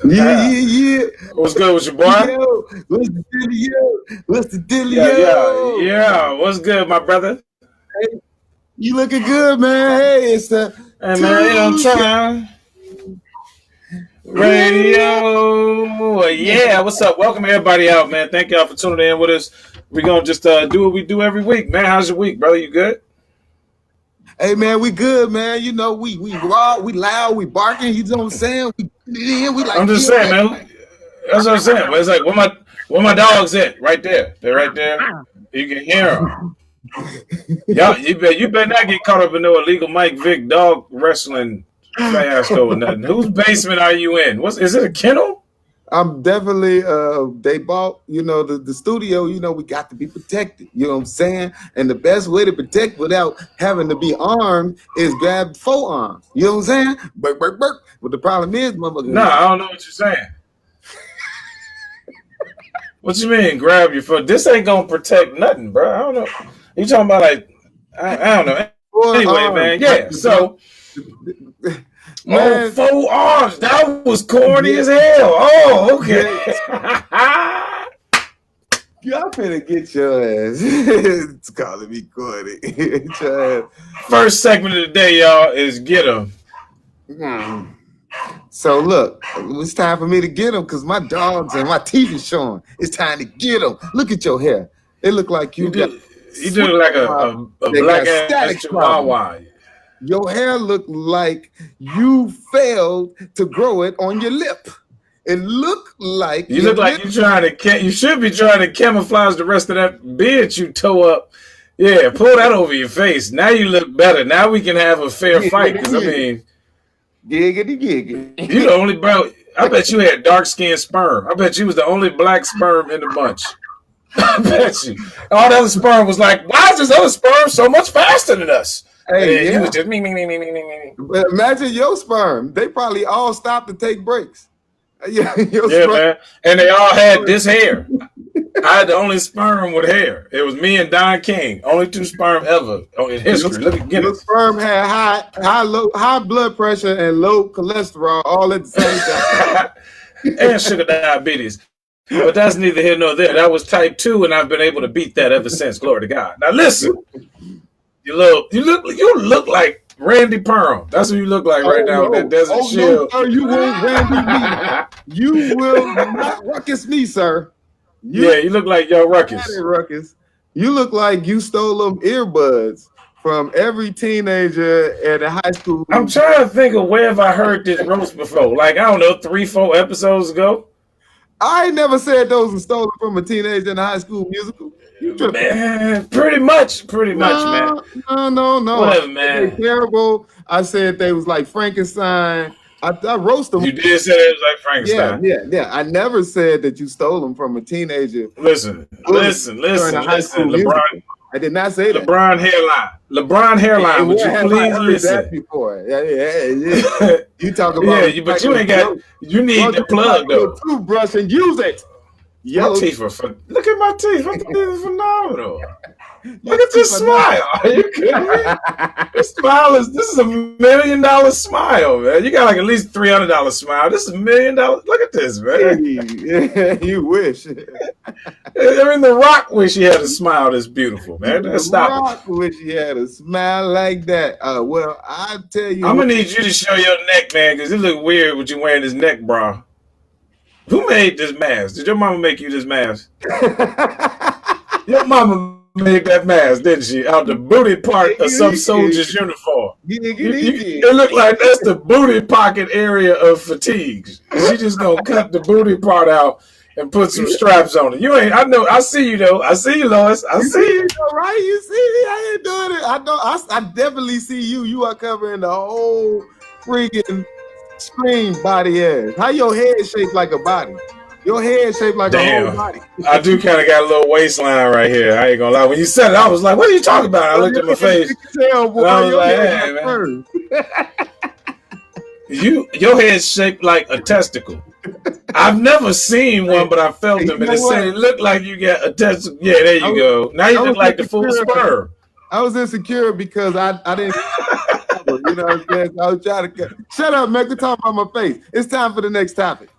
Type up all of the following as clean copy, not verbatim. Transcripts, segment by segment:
Yeah. What's good with your boy? Yo, what's the dealio? What's the dealio? Yeah. What's good, my brother? Hey, you looking good, man. Hey, it's the Hey, man, I'm trying. Radio. Yeah, what's up? Welcome everybody out, man. Thank y'all for tuning in with us. We're going to just do what we do every week, man. How's your week, brother? You good? Hey, man, we good, man. You know, we raw, we loud, we barking. You know what I'm saying? We like. I'm just saying, man. That's what I'm saying. It's like, where my dogs at? Right there. They're right there. You can hear them. Y'all, you better not get caught up in no illegal Mike Vick dog wrestling fiasco or nothing. Whose basement are you in? Is it a kennel? I'm definitely they bought, you know, the studio, you know, we got to be protected. You know what I'm saying? And the best way to protect without having to be armed is grab 4 arms. You know what I'm saying? Burk. But the problem is, motherfucker. No, I don't know what you're saying. What you mean, grab your foot? This ain't gonna protect nothing, bro. I don't know. You talking about like I don't know. Anyway, man, yeah. So, man, 4 arms. That was corny as hell. Oh, okay. Y'all finna get your ass. It's calling me corny. First segment of the day, y'all, is get 'em. So look, it's time for me to get them because my dogs and my teeth is showing. It's time to get them. Look at your hair. It look like you do like a black ass chihuahua. Your hair look like you failed to grow it on your lip. It look like you look like you should be trying to camouflage the rest of that beard you toe up. Yeah, pull that over your face. Now you look better. Now we can have a fair fight. Because I mean, giggity. You the only bro. I bet you had dark skinned sperm. I bet you was the only black sperm in the bunch. I bet you. All the other sperm was like, why is this other sperm so much faster than us? Hey, you was just me. But imagine your sperm. They probably all stopped to take breaks. Man. And they all had this hair. I had the only sperm with hair. It was me and Don King. Only 2 sperm ever in history. Look at Your sperm had high blood pressure and low cholesterol all at the same time. And sugar diabetes. But that's neither here nor there. That was type 2, and I've been able to beat that ever since. Glory to God. Now listen, you look like Randy Perham. That's what you look like right now with that Desert Shield. No, sir, you won't Randy me. You will not ruckus me, sir. You look like Yo Ruckus. You look like you stole them earbuds from every teenager at a high school. I'm trying to think of where have I heard this roast before. Like, I don't know, 3-4 episodes ago. I never said those were stolen from a teenager in a high school musical. Man, pretty much, man. No. Whatever, man. They're terrible. I said they was like Frankenstein. I roast them. You did say it was like Frankenstein. Yeah. I never said that you stole them from a teenager. Listen. LeBron. I did not say that. LeBron hairline. Would you please listen? That before. Yeah. You talk about but you ain't got. You need the plug though. Toothbrush and use it. My teeth are look at my teeth. My teeth are phenomenal. Look at this smile. Are you kidding me? This is $1 million smile, man. You got like at least $300 smile. This is $1 million. Look at this, man. Hey, you wish. I mean, The Rock wish he had a smile that's beautiful, man. The Rock wish he had a smile like that. Well, I tell you, I'm gonna need you to show your neck, man, because it look weird with you wearing this neck bra. Who made this mask? Did your mama make you this mask? Your mama made that mask, didn't she? Out the booty part of some soldier's uniform. It looked like that's the booty pocket area of fatigues. She just gonna cut the booty part out and put some straps on it. You ain't. I know. I see you though. I see you, Lois. I see you. Right? You see me? I ain't doing it. I know. I definitely see you. You are covering the whole freaking screen body ass. How your head shaped like a body? Your head shaped like a whole body. I do kind of got a little waistline right here. I ain't gonna lie. When you said it, I was like, "What are you talking about?" I looked at my face. Tell, boy, I was like, "Hey, man, your head's shaped like a testicle." I've never seen one, but I felt them, and it looked like you got a testicle. Yeah, there you go. Now you look like the full sperm. I was insecure because I didn't You know what I'm saying? So I was trying to shut up, man. Quit talking about my face. It's time for the next topic.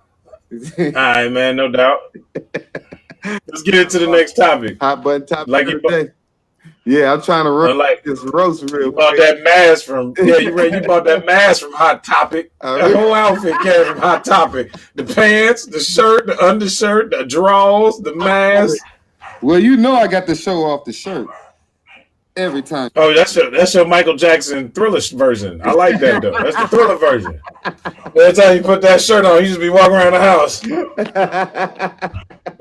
All right, man, no doubt. Let's get into the next topic. Hot button topic Like of the day. Yeah, I'm trying to run this roast real you bought that mask from you bought that mask from Hot Topic. That whole outfit came from Hot Topic. The pants, the shirt, the undershirt, the drawers, the mask. Well, you know I got to show off the shirt every time. Oh, that's your Michael Jackson Thriller version. I like that though. That's the Thriller version. Every time you put that shirt on, you just be walking around the house.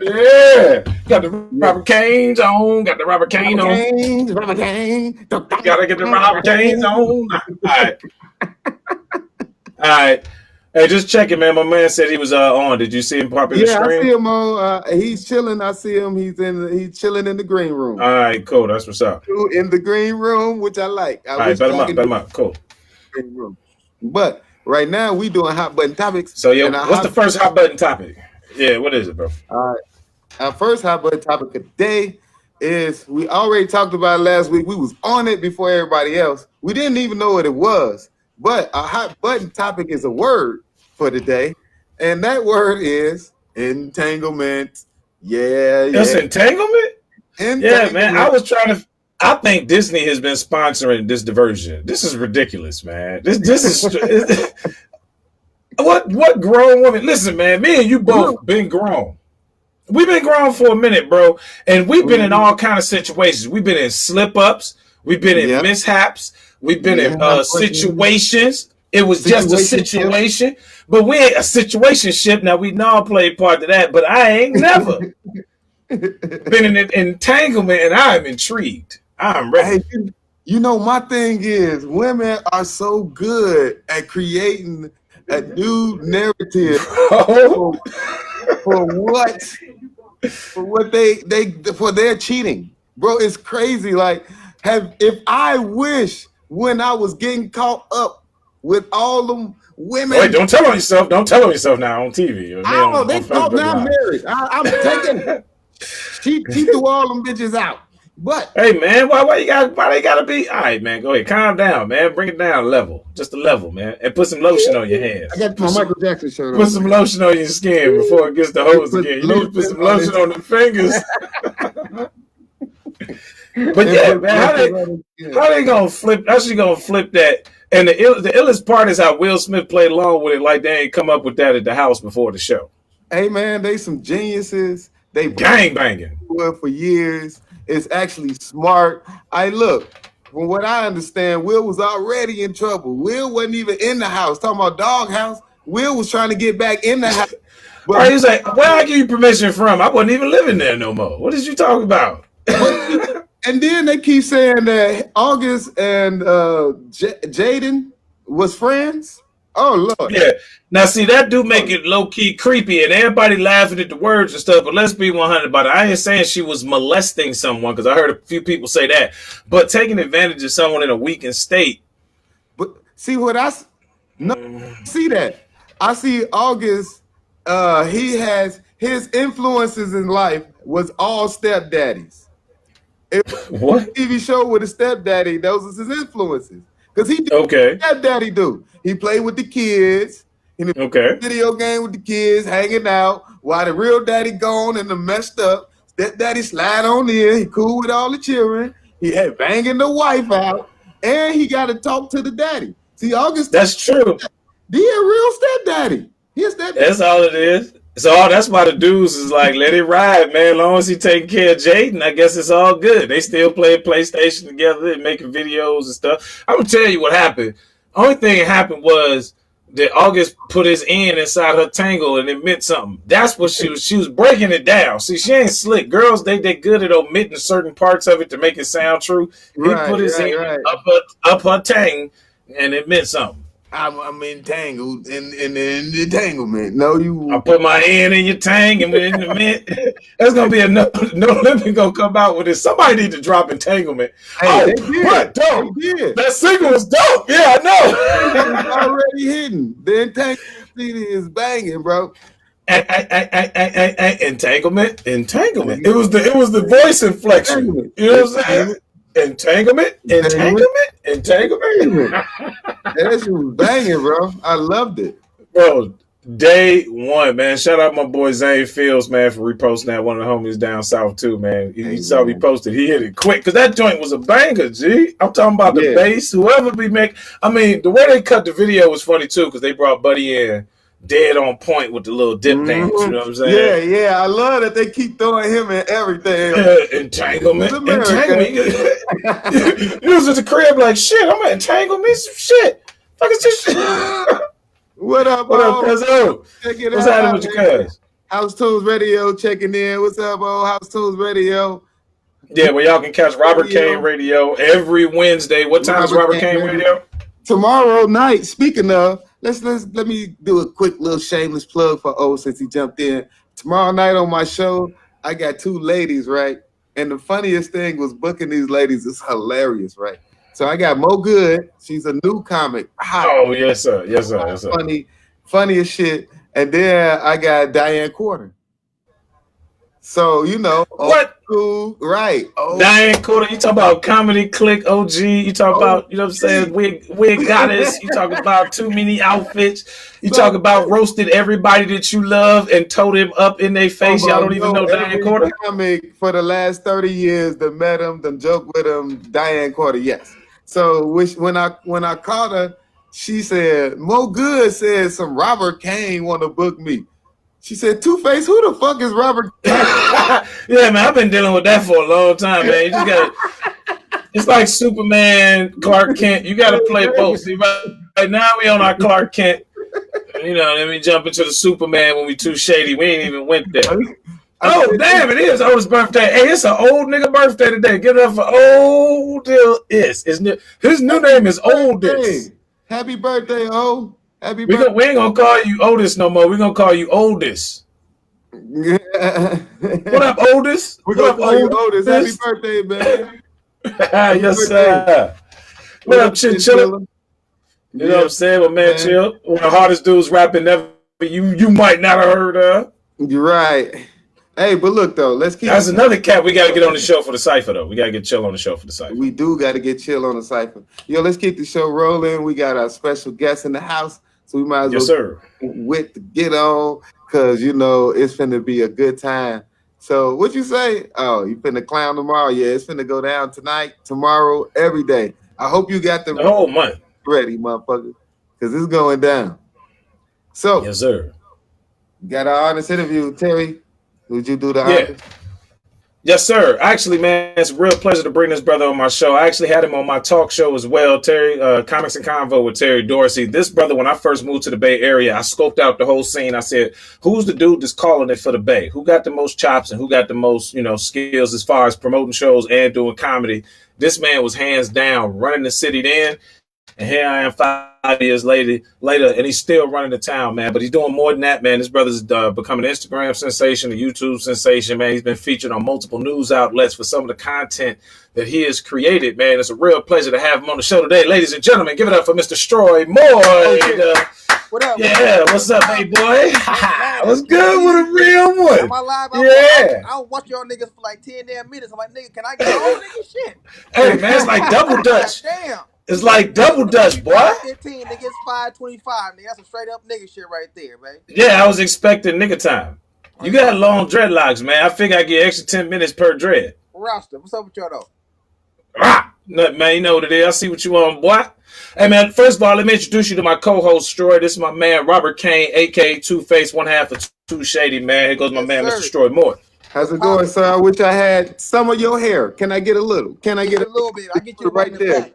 Yeah, got the Robert Kane's on. Got the Robert Kane on. Robert Kane. Gotta get the Robert Kane's on. All right. Hey, just checking, man. My man said he was on. Did you see him pop in the stream? Yeah, I see him on. He's chilling. I see him. He's chilling in the green room. All right, cool. That's what's up. In the green room, which I like. All right, bet him up. Cool. Green room. But right now we doing hot button topics. So what's the first hot button topic? Yeah, what is it, bro? All right. Our first hot button topic of the day is, we already talked about it last week. We was on it before everybody else. We didn't even know what it was. But a hot button topic is a word for the day. And that word is entanglement. Yeah. That's entanglement? Yeah, man. I think Disney has been sponsoring this diversion. This is ridiculous, man. This is what grown woman? Listen, man, me and you both been grown. We've been grown for a minute, bro, and we've been in all kind of situations. We've been in slip-ups. We've been in mishaps. We've been in situations. It was just a situation, but we ain't a situationship. Now, we know I played part of that, but I ain't never been in an entanglement, and I'm intrigued. I'm ready. Hey, you know, my thing is, women are so good at creating a new narrative for their cheating, bro. It's crazy. Like, if I wish when I was getting caught up with all them women. Wait, don't tell on yourself. Don't tell on yourself now on TV. Oh, they thought me I'm married. I'm taking. She threw all them bitches out. But hey, man, why they gotta be? All right, man, go ahead, calm down, man, bring it down a level, just a level, man, and put some lotion on your hands. I got my Michael Jackson shirt on. Put some lotion on your skin before it gets the hose again. You need to put some lotion on the fingers. But yeah, man, how they gonna flip? How she gonna flip that? And the illest part is how Will Smith played along with it, like they ain't come up with that at the house before the show. Hey, man, they some geniuses. They gang banging for years. It's actually smart. Look, from what I understand, Will was already in trouble. Will wasn't even in the house. Talking about doghouse. Will was trying to get back in the house. But he was like, where I give you permission from? I wasn't even living there no more. What did you talk about? And then they keep saying that August and Jaden was friends. Oh, Lord. Yeah. Now, see, that do make it low-key creepy, and everybody laughing at the words and stuff, but let's be 100 about it. I ain't saying she was molesting someone, because I heard a few people say that, but taking advantage of someone in a weakened state. But see what see that. I see August, he has, his influences in life was all stepdaddies. What? TV show with a stepdaddy, those was his influences. Because he did what stepdaddy do. He played with the kids. He played video game with the kids, hanging out, while the real daddy gone and the messed up. Stepdaddy slide on in. He cool with all the children. He had banging the wife out. And he got to talk to the daddy. See, August. That's true. He a real stepdaddy. He a stepdaddy. That's all it is. So that's why the dudes is like, let it ride, man. As long as he taking care of Jaden, I guess it's all good. They still playing PlayStation together and making videos and stuff. I'm gonna tell you what happened. Only thing that happened was that August put his end inside her tangle and it meant something. That's what she was breaking it down. See, she ain't slick. Girls, they good at omitting certain parts of it to make it sound true. He put his end up her tang and it meant something. I'm entangled in the entanglement. No, you. I put my hand in your tang and in the mint. That's gonna be no limit gonna come out with it. Somebody need to drop entanglement. Hey, they did. What? Dope. They did. That single was dope. Yeah, I know. It's already hidden. The entanglement is banging, bro. Entanglement. It was the voice inflection. You know what I'm saying? Entanglement. That shit was banging, bro. I loved it. Bro, day one, man. Shout out my boy Zane Fields, man, for reposting that. One of the homies down south too, man. He saw me posted. He hit it quick because that joint was a banger, G. I'm talking about the bass. Whoever be making. I mean, the way they cut the video was funny too because they brought Buddy in dead on point with the little dip dance. You know what I'm saying? Yeah. I love that they keep throwing him in everything. Entanglement. He was at the crib like, shit, I'm gonna entangle me some shit. Fuck is this shit? What up, cuz? What's happening with your cuz? House Tunes Radio checking in. What's up, House Tunes Radio? Yeah, well, y'all can catch Robert Kane Radio every Wednesday. What time is Robert Kane Radio? Tomorrow night. Speaking of, let me do a quick little shameless plug for O since he jumped in. Tomorrow night on my show, I got 2 ladies, right? And the funniest thing was booking these ladies is hilarious, right? So I got Mo Good. She's a new comic. Hot. Oh, yes, sir. Funny as shit. And then I got Diane Quarter. So, you know. What? Cool, right. Diane Quarter, you talk about Comedy Click OG. You talk about, you know what I'm saying, wig goddess. You talk about too many outfits. You talk about roasted everybody that you love and told him up in their face. Y'all don't even know Diane Quarter? Comic for the last 30 years that met him, done joke with him, Diane Quarter, yes. So when I called her, she said, Mo Good said some Robert Kane want to book me. She said, Two-Face, who the fuck is Robert Kane? Yeah, man, I've been dealing with that for a long time, man. You just gotta, it's like Superman, Clark Kent. You got to play both. See, right now we on our Clark Kent. You know, then we jump into the Superman when we too shady. We ain't even went there. Oh, damn, it is Otis' birthday. Hey, it's an old nigga birthday today. Give it up for Oldis. His new name is Oldis. Happy birthday, O. Happy we birthday. We ain't going to call you Otis no more. We're going to call you Oldis. Yeah. What up, Oldis? We're going to call you Otis. Happy birthday, man. Yes, sir. What up, Chinchilla? You know what I'm saying? My man, Chill. One of the hardest dudes rapping ever you might not have heard of. You're right. Hey, but look, though, let's keep... That's another cat we got to get on the show for the Cypher, though. We got to get Chill on the show for the Cypher. We do got to get Chill on the Cypher. Yo, let's keep the show rolling. We got our special guest in the house, so we might as well wit to get on, because, you know, it's finna be a good time. So what you say? Oh, you finna clown tomorrow? Yeah, it's finna go down tonight, tomorrow, every day. I hope you got the whole month ready, motherfucker, because it's going down. So, yes, sir. Got our honest interview, Terry. Would you do the honors? Yes, sir. Actually, man, it's a real pleasure to bring this brother on my show. I actually had him on my talk show as well, Terry, Comics and Convo with Terry Dorsey. This brother, when I first moved to the Bay Area, I scoped out the whole scene. I said, who's the dude that's calling it for the Bay? Who got the most chops and who got the most, you know, skills as far as promoting shows and doing comedy? This man was hands down running the city then. And here I am 5 years later, and he's still running the town, man. But he's doing more than that, man. This brother's become an Instagram sensation, a YouTube sensation, man. He's been featured on multiple news outlets for some of the content that he has created, man. It's a real pleasure to have him on the show today. Ladies and gentlemen, give it up for Mr. Stroy Moyd. What up? Yeah, what's up, hey boy? What's good with a real one? Am I live? Yeah. I don't watch y'all niggas for like 10 damn minutes. I'm like, nigga, can I get on, nigga? Shit. Hey, man, it's like double dutch. Damn. It's like double dutch, boy. 15, nigga, it's 5:25, nigga. That's some straight up nigga shit right there, man. Yeah, I was expecting nigga time. You got long dreadlocks, man. I figure I get extra 10 minutes per dread. Roster, what's up with y'all though? Nothing, man. You know what it is. I see what you on, boy. Hey, man, first of all, let me introduce you to my co-host, Stroy. This is my man, Robert Kane, a.k.a. Two-Face, one half of Too Shay'de, man. Here goes my man, Mr. Stroy Moore. How's it going, sir? I wish I had some of your hair. Can I get a little? Can I get a little bit? I get you right there. Back.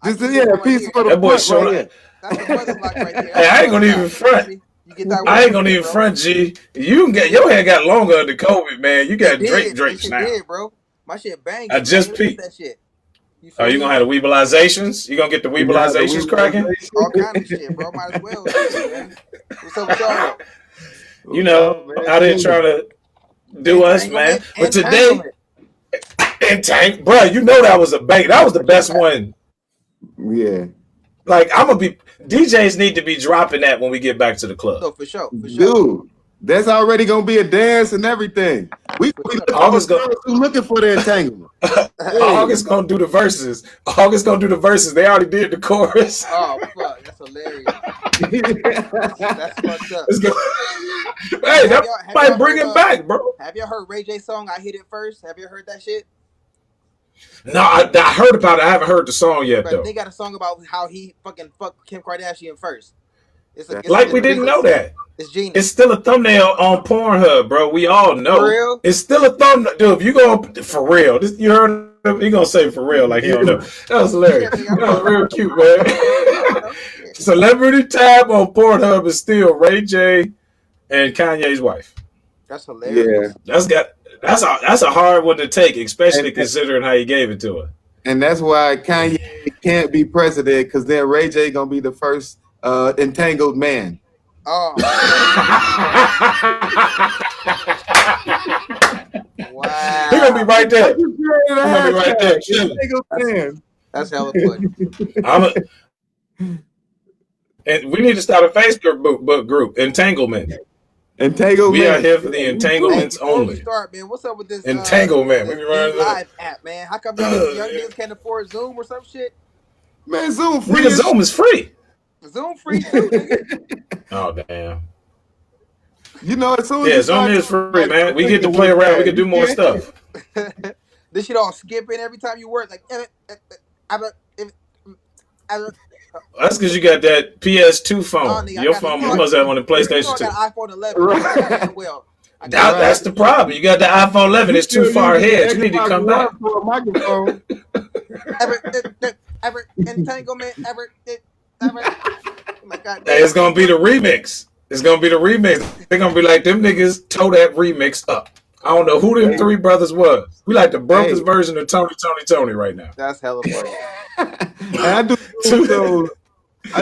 Just a piece for the that boy showed up. Hey, I ain't gonna even front. I ain't gonna even front, G. You can get your hair got longer under COVID, man. You got Drake now. Did, bro. My shit banging. I just peeped. That shit. You gonna have the weebleizations? You gonna get the weebleizations cracking? All kind of shit, bro. Might as well. What's up with y'all? You know, out here trying to do us, man. But today, bro, you know that was a bang. That was the best one. Yeah. Like, DJs need to be dropping that when we get back to the club. No, for sure. Dude, that's already going to be a dance and everything. We August girls who looking for the entanglement. Hey. August gonna do the verses. August gonna do the verses. They already did the chorus. Oh fuck, that's hilarious. That's fucked up. Let's go. Hey, that might bring it back, bro. Have you heard Ray J song "I Hit It First"? Have you heard that shit? No, I heard about it. I haven't heard the song yet, But though. they got a song about how he fucking fucked Kim Kardashian first. Like we didn't know that. It's genius. It's still a thumbnail on Pornhub, bro. We all know. For real? It's still a thumbnail. Dude, if you go for real, you heard him, he gonna say for real like he don't know. That was hilarious. That was real cute, man. Celebrity tab on Pornhub is still Ray J and Kanye's wife. That's hilarious. Yeah. That's a hard one to take, especially considering how he gave it to her. And that's why Kanye can't be president, because then Ray J gonna be the first entangled man. Oh. Wow. He's gonna be right there. He's gonna be right there. That's hella funny. And we need to start a Facebook group, Entanglement. Entanglement. We are here for the entanglements only. Start, man. What's up with this entanglement? This live app, man. How come young niggas can't afford Zoom or some shit? Man, Zoom free. Zoom is free. Zoom free too, nigga. Oh damn. You know, as soon as Zoom is free, man. We get to play around. We can do more stuff. This shit all skipping every time you work. Like, that's because you got that PS2 phone. Your phone, you must have one in PlayStation 2. I got iPhone 11. Right. Well, that's the problem. You got the iPhone 11. It's too far ahead. You need to come back. For a microphone. Entanglement. Oh my God. Hey, it's gonna be the remix. It's gonna be the remix. They're gonna be like, them niggas tore that remix up. I don't know who them three brothers was. We like the brokest version of Tony right now. That's hella funny. And I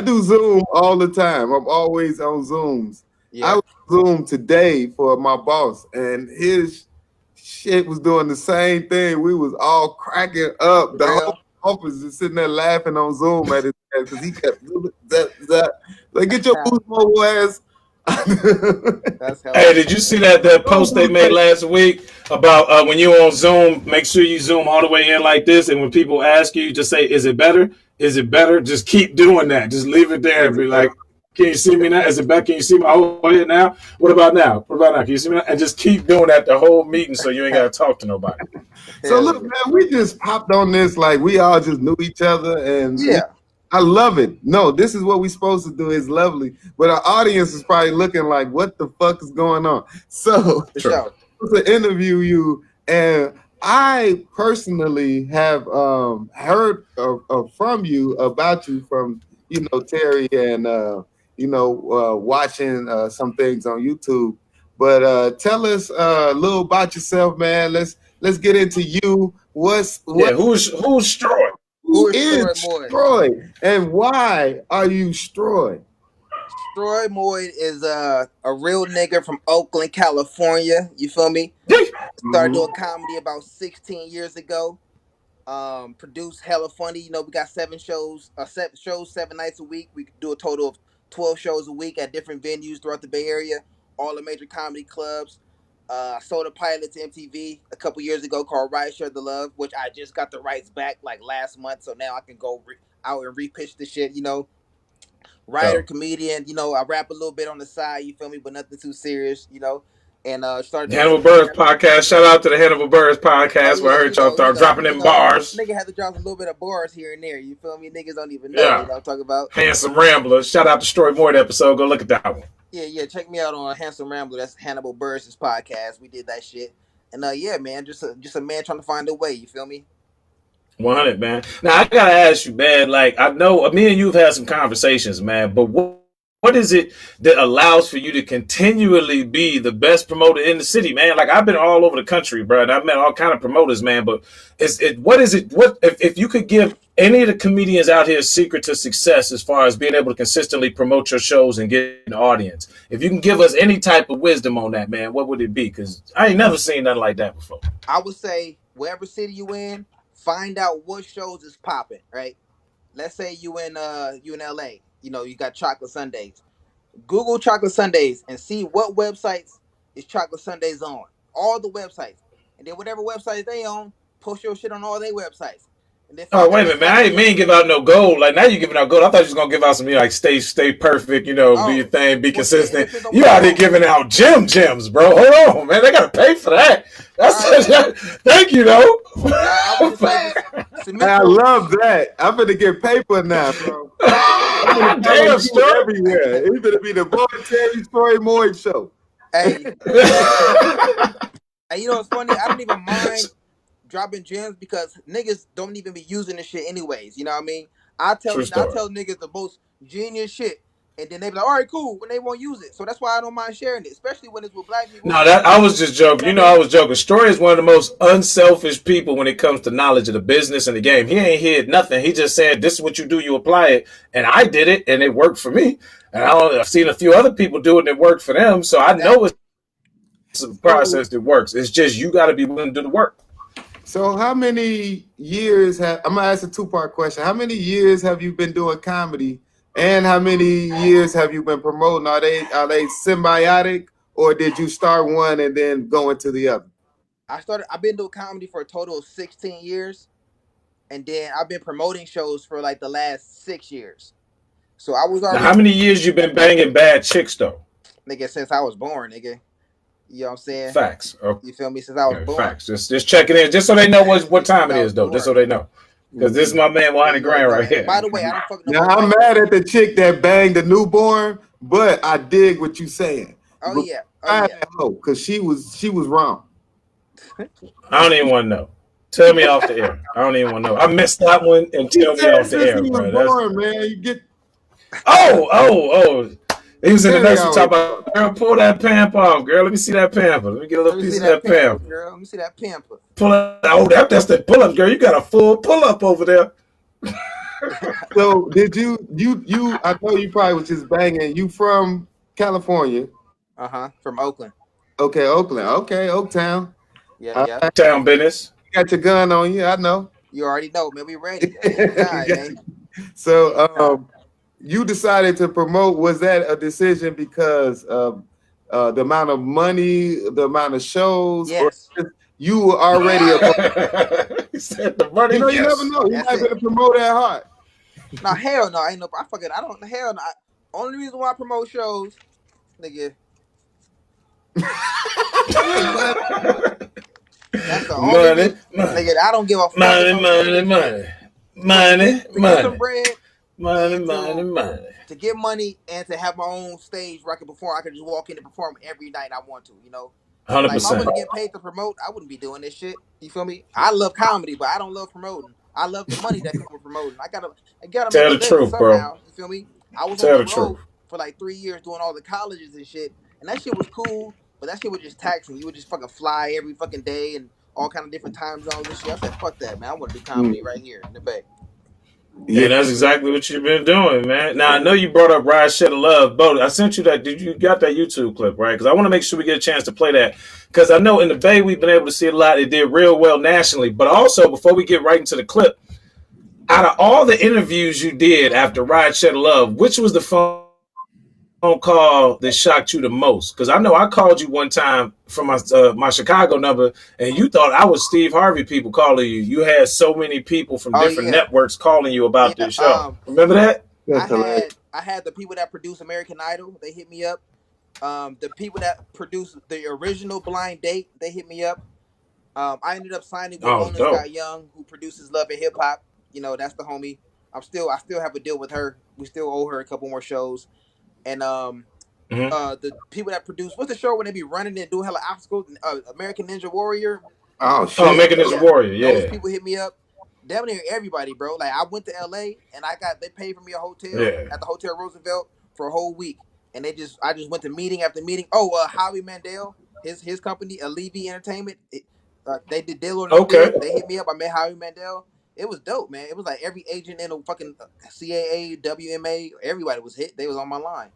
do Zoom all the time. I'm always on Zooms. Yeah. I was Zoom today for my boss, and his shit was doing the same thing. We was all cracking up. The whole office is sitting there laughing on Zoom at his ass because he kept that. Like, get your boost mobile ass. Hey, did you see that post they made last week about when you're on Zoom, make sure you zoom all the way in like this, and when people ask you, just say, is it better? Is it better? Just keep doing that. Just leave it there and be like, can you see me now? Is it better? Can you see my whole head now? What about now? What about now? Can you see me now? And just keep doing that the whole meeting so you ain't got to talk to nobody. So look, man, we just popped on this like we all just knew each other, and I love it. No, this is what we're supposed to do. It's lovely. But our audience is probably looking like, what the fuck is going on? So to interview you, and I personally have heard from you about you from, Terry and, watching some things on YouTube. But tell us a little about yourself, man. Let's get into you. Who's Stroy? Who is Stroy, and why are you Stroy? Stroy Moyd is a real nigga from Oakland, California. You feel me? Started doing comedy about 16 years ago. Produced hella funny. We got 7 shows, 7 nights a week. We do a total of 12 shows a week at different venues throughout the Bay Area, all the major comedy clubs. Sold a pilot to MTV a couple years ago called Right Share the Love, which I just got the rights back like last month, so now I can go out and repitch the shit. Writer, comedian. I rap a little bit on the side. You feel me? But nothing too serious. And started Hannibal Burris podcast. Shout out to the Hannibal Burris podcast where I heard y'all start dropping them bars. Nigga had to drop a little bit of bars here and there. You feel me? Niggas don't even know what I'm talking about. Handsome Rambler. Shout out to Stroy Moyd episode. Go look at that one. Yeah. Check me out on Handsome Rambler. That's Hannibal Burris' podcast. We did that shit. And man, just a man trying to find a way. You feel me? 100, man. Now I gotta ask you, man. Like, I know me and you've had some conversations, man. But what is it that allows for you to continually be the best promoter in the city, man? Like, I've been all over the country, bro, and I've met all kind of promoters, man. But what is it? What if you could give any of the comedians out here a secret to success as far as being able to consistently promote your shows and get an audience? If you can give us any type of wisdom on that, man, what would it be? Because I ain't never seen nothing like that before. I would say wherever city you in, find out what shows is popping, right? Let's say you in LA. You got Chocolate Sundays. Google Chocolate Sundays and see what websites is Chocolate Sundays on. all the websites, and then whatever websites they own, post your shit on all their websites, and then Oh, find the wait a minute, next man! I copy ain't of mean it. give out no gold. Like now you giving out gold. I thought you was gonna give out some, like stay perfect. Do your Oh, thing, be well, shit, and consistent. if it don't You work out here out, giving out gems, bro. Hold on, man. They gotta pay for that. all That's right, man. thank you, though. I would just say just submit I your. love that. I'm gonna get paper now, bro. I'm gonna follow Damn, you Stroy. everywhere. It's gonna be the bo&terry Stroy Moyd show. Hey, and you know what's funny? I don't even mind dropping gems because niggas don't even be using this shit anyways. You know what I mean? True I story. tell niggas the most genius shit, and then they be like, all right, cool, when they won't use it. So that's why I don't mind sharing it, especially when it's with black people. No, that I was just You joking. know what I I mean? was joking. Stroy is one of the most unselfish people when it comes to knowledge of the business and the game. He ain't hid nothing. He just said, "This is what you do. You apply it," and I did it, and it worked for me. And I've seen a few other people do it, and it worked for them. So I know Exactly. it's a So process that works. It's just you got to be willing to do the work. so how many years have I'm gonna ask a two-part question. How many years have you been doing comedy and how many years have you been promoting? Are they symbiotic or did you start one and then go into the other? I've been doing comedy for a total of 16 years, and then I've been promoting shows for like the last 6 years. So I was Now, how already many years you been banging bad chicks though? nigga since I was born, nigga. You know what I'm saying? Facts. You feel me? Since I was Okay, born. facts. Just checking in, just so they know what Since time it I is was though. Just born. so they know, because this is Mhm. my man Yeah, 100 you already grand know. right And by here. the way, I don't fuck no Now more I'm white mad chicks. at the chick that banged the newborn, but I dig what you saying. Oh But yeah, oh I yeah. that hoe because she was wrong. I don't even want to know. Tell me off the air. I don't even want to know. I missed that one, and He tell me said off the since air, he was bro. That's born, man. You get oh. He was in the Terry nursery always talking talk. about, girl, pull that pamper off, girl. Let me see that pamper. Let me get a Let little me see piece of that that pamper, pamper. girl. Let me see that pamper. Pull it. Oh, that's the pull up, girl. You got a full pull up over there. So did you? I know you probably was just banging. You from California? Uh-huh. From Oakland. Okay, Oakland. Okay, Oaktown. Yep, All yep. right, Town business. you got your gun on you. I know. You already know, man. We ready at any You time, got man. so Anytime. you decided to promote. Was that a decision because of the amount of money, the amount of shows, or Yes. just you were already a He said the money, you never yes. know. He That's might have it. been a promoter at heart. Now hell no, I ain't no I fucking I don't hell no. Only reason why I promote shows, nigga, that's the only Money, reason. money, Nigga, I don't give a fuck money, about none of money, this shit. money, But money, to get some money, bread money, and money, money. to get money and to have my own stage where I can perform, I can just walk in and perform every night I want to, you know. Like if I 100%. wasn't getting paid to promote, I wouldn't be doing this shit. You feel me? I love comedy, but I don't love promoting. I love the money that comes with promoting. I gotta make Tell a the living truth, bro. somehow. You feel me? I was on Tell the the truth. road for like 3 years doing all the colleges and shit, and that shit was cool. But that shit was just taxing. You would just fucking fly every fucking day and all kind of different time zones and shit. I said, fuck that, man. I want to do Mm, comedy right here in the Bay. yeah. And that's exactly what you've been doing, man. Now I know you brought up Ride Shed of Love, Bo. I sent you that. Did you got that YouTube clip, right? Because I want to make sure we get a chance to play that. Because I know in the Bay we've been able to see it a lot. It did real well nationally. But also, before we get right into the clip, out of all the interviews you did after Ride Shed of Love, which was the phone call that shocked you the most? Because I know I called you one time from my Chicago number, and you thought I was Steve Harvey people calling you. You had so many people from Oh different yeah, networks calling you about yeah. this show. Remember that? That's hilarious. I had the people that produce American Idol. They hit me up. The people that produced the original Blind Date. They hit me up. I ended up signing with Oh, Mona Scott dope. Young, who produces Love and Hip Hop. You know, that's the homie. I still have a deal with her. We still owe her a couple more shows. And Mm-hmm. the people that produce what's the show when they be running and doing hella obstacles? American Ninja Warrior. Oh Oh, shit. making this a Yeah, warrior. those Yeah, people hit me up. Damn near everybody, bro. Like I went to LA and they paid for me a hotel yeah. at the Hotel Roosevelt for a whole week. And I just went to meeting after meeting. Oh, Howie Mandel, his company, Levy Entertainment. They did Deal or No Okay. Deal. They hit me up. I met Howie Mandel. It was dope, man. It was like every agent in the fucking CAA, WMA, everybody was hit. They was on my line.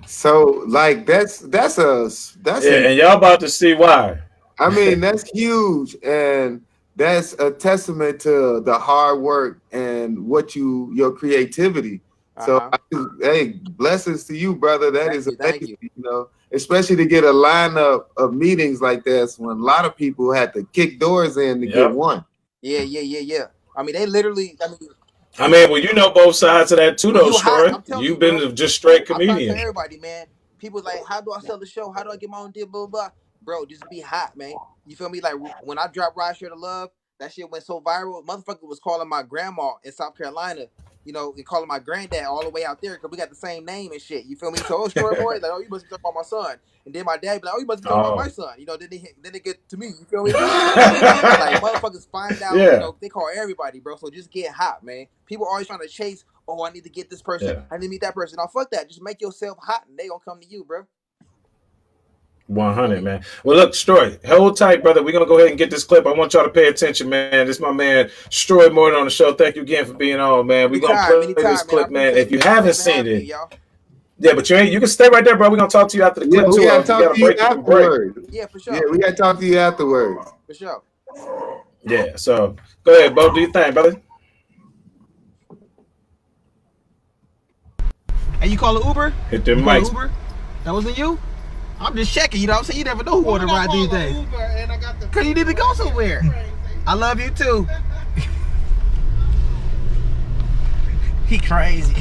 So like that's Yeah, and y'all about to see why. I mean, that's huge, and that's a testament to the hard work and your creativity. So, Uh-huh. hey, blessings to you, brother. That Thank is you, thank amazing, you. you know, especially to get a lineup of meetings like this when a lot of people had to kick doors in to get Yep. one. Yeah. I mean, they literally. I mean, well, you know both sides of that too, When though, you hot, Stroy. I'm telling you, You've bro. been just straight I'm trying to tell comedian. everybody, man. People like, how do I sell the show? How do I get my own deal? Blah, blah, blah. Bro, just be hot, man. You feel me? Like when I dropped Ride Share to Love, that shit went so viral. Motherfucker was calling my grandma in South Carolina, you know, and calling my granddad all the way out there because we got the same name and shit. You feel me? So, oh, Stroy boy, like, oh, you must be talking about my son. And then my dad be like, oh, you must be talking about my Oh. son. You know, then they get to me. You feel me? Like motherfuckers find out, you Yeah. know, they call everybody, bro. So just get hot, man. People always trying to chase. Oh, I need to get this person. Yeah. I need to meet that person. Now, fuck that. Just make yourself hot, and they gonna come to you, bro. 100, man. Well, look, Stroy, hold tight, brother. We're going to go ahead and get this clip. I want y'all to pay attention, man. This is my man, Stroy Moyd on the show. Thank you again for being on, man. We're going to play this Anytime, man. I clip, man. appreciate If you it. haven't Thanks for seen having me, it, y'all. yeah, but you can stay right there, bro. We're going to talk to you after the Yeah, clip, we too. gotta If you talk got to a you break, you can break. afterwards. Yeah, for sure. Yeah, we gotta talk to you afterwards. For sure. Yeah, so go ahead, Bo. Do your thing, brother. And you call it Uber? Hit them You call it mics. Uber? That wasn't you? I'm just checking, you know what I'm saying? You never know who want to ride these days. Because you need to go somewhere. I love you too. He crazy.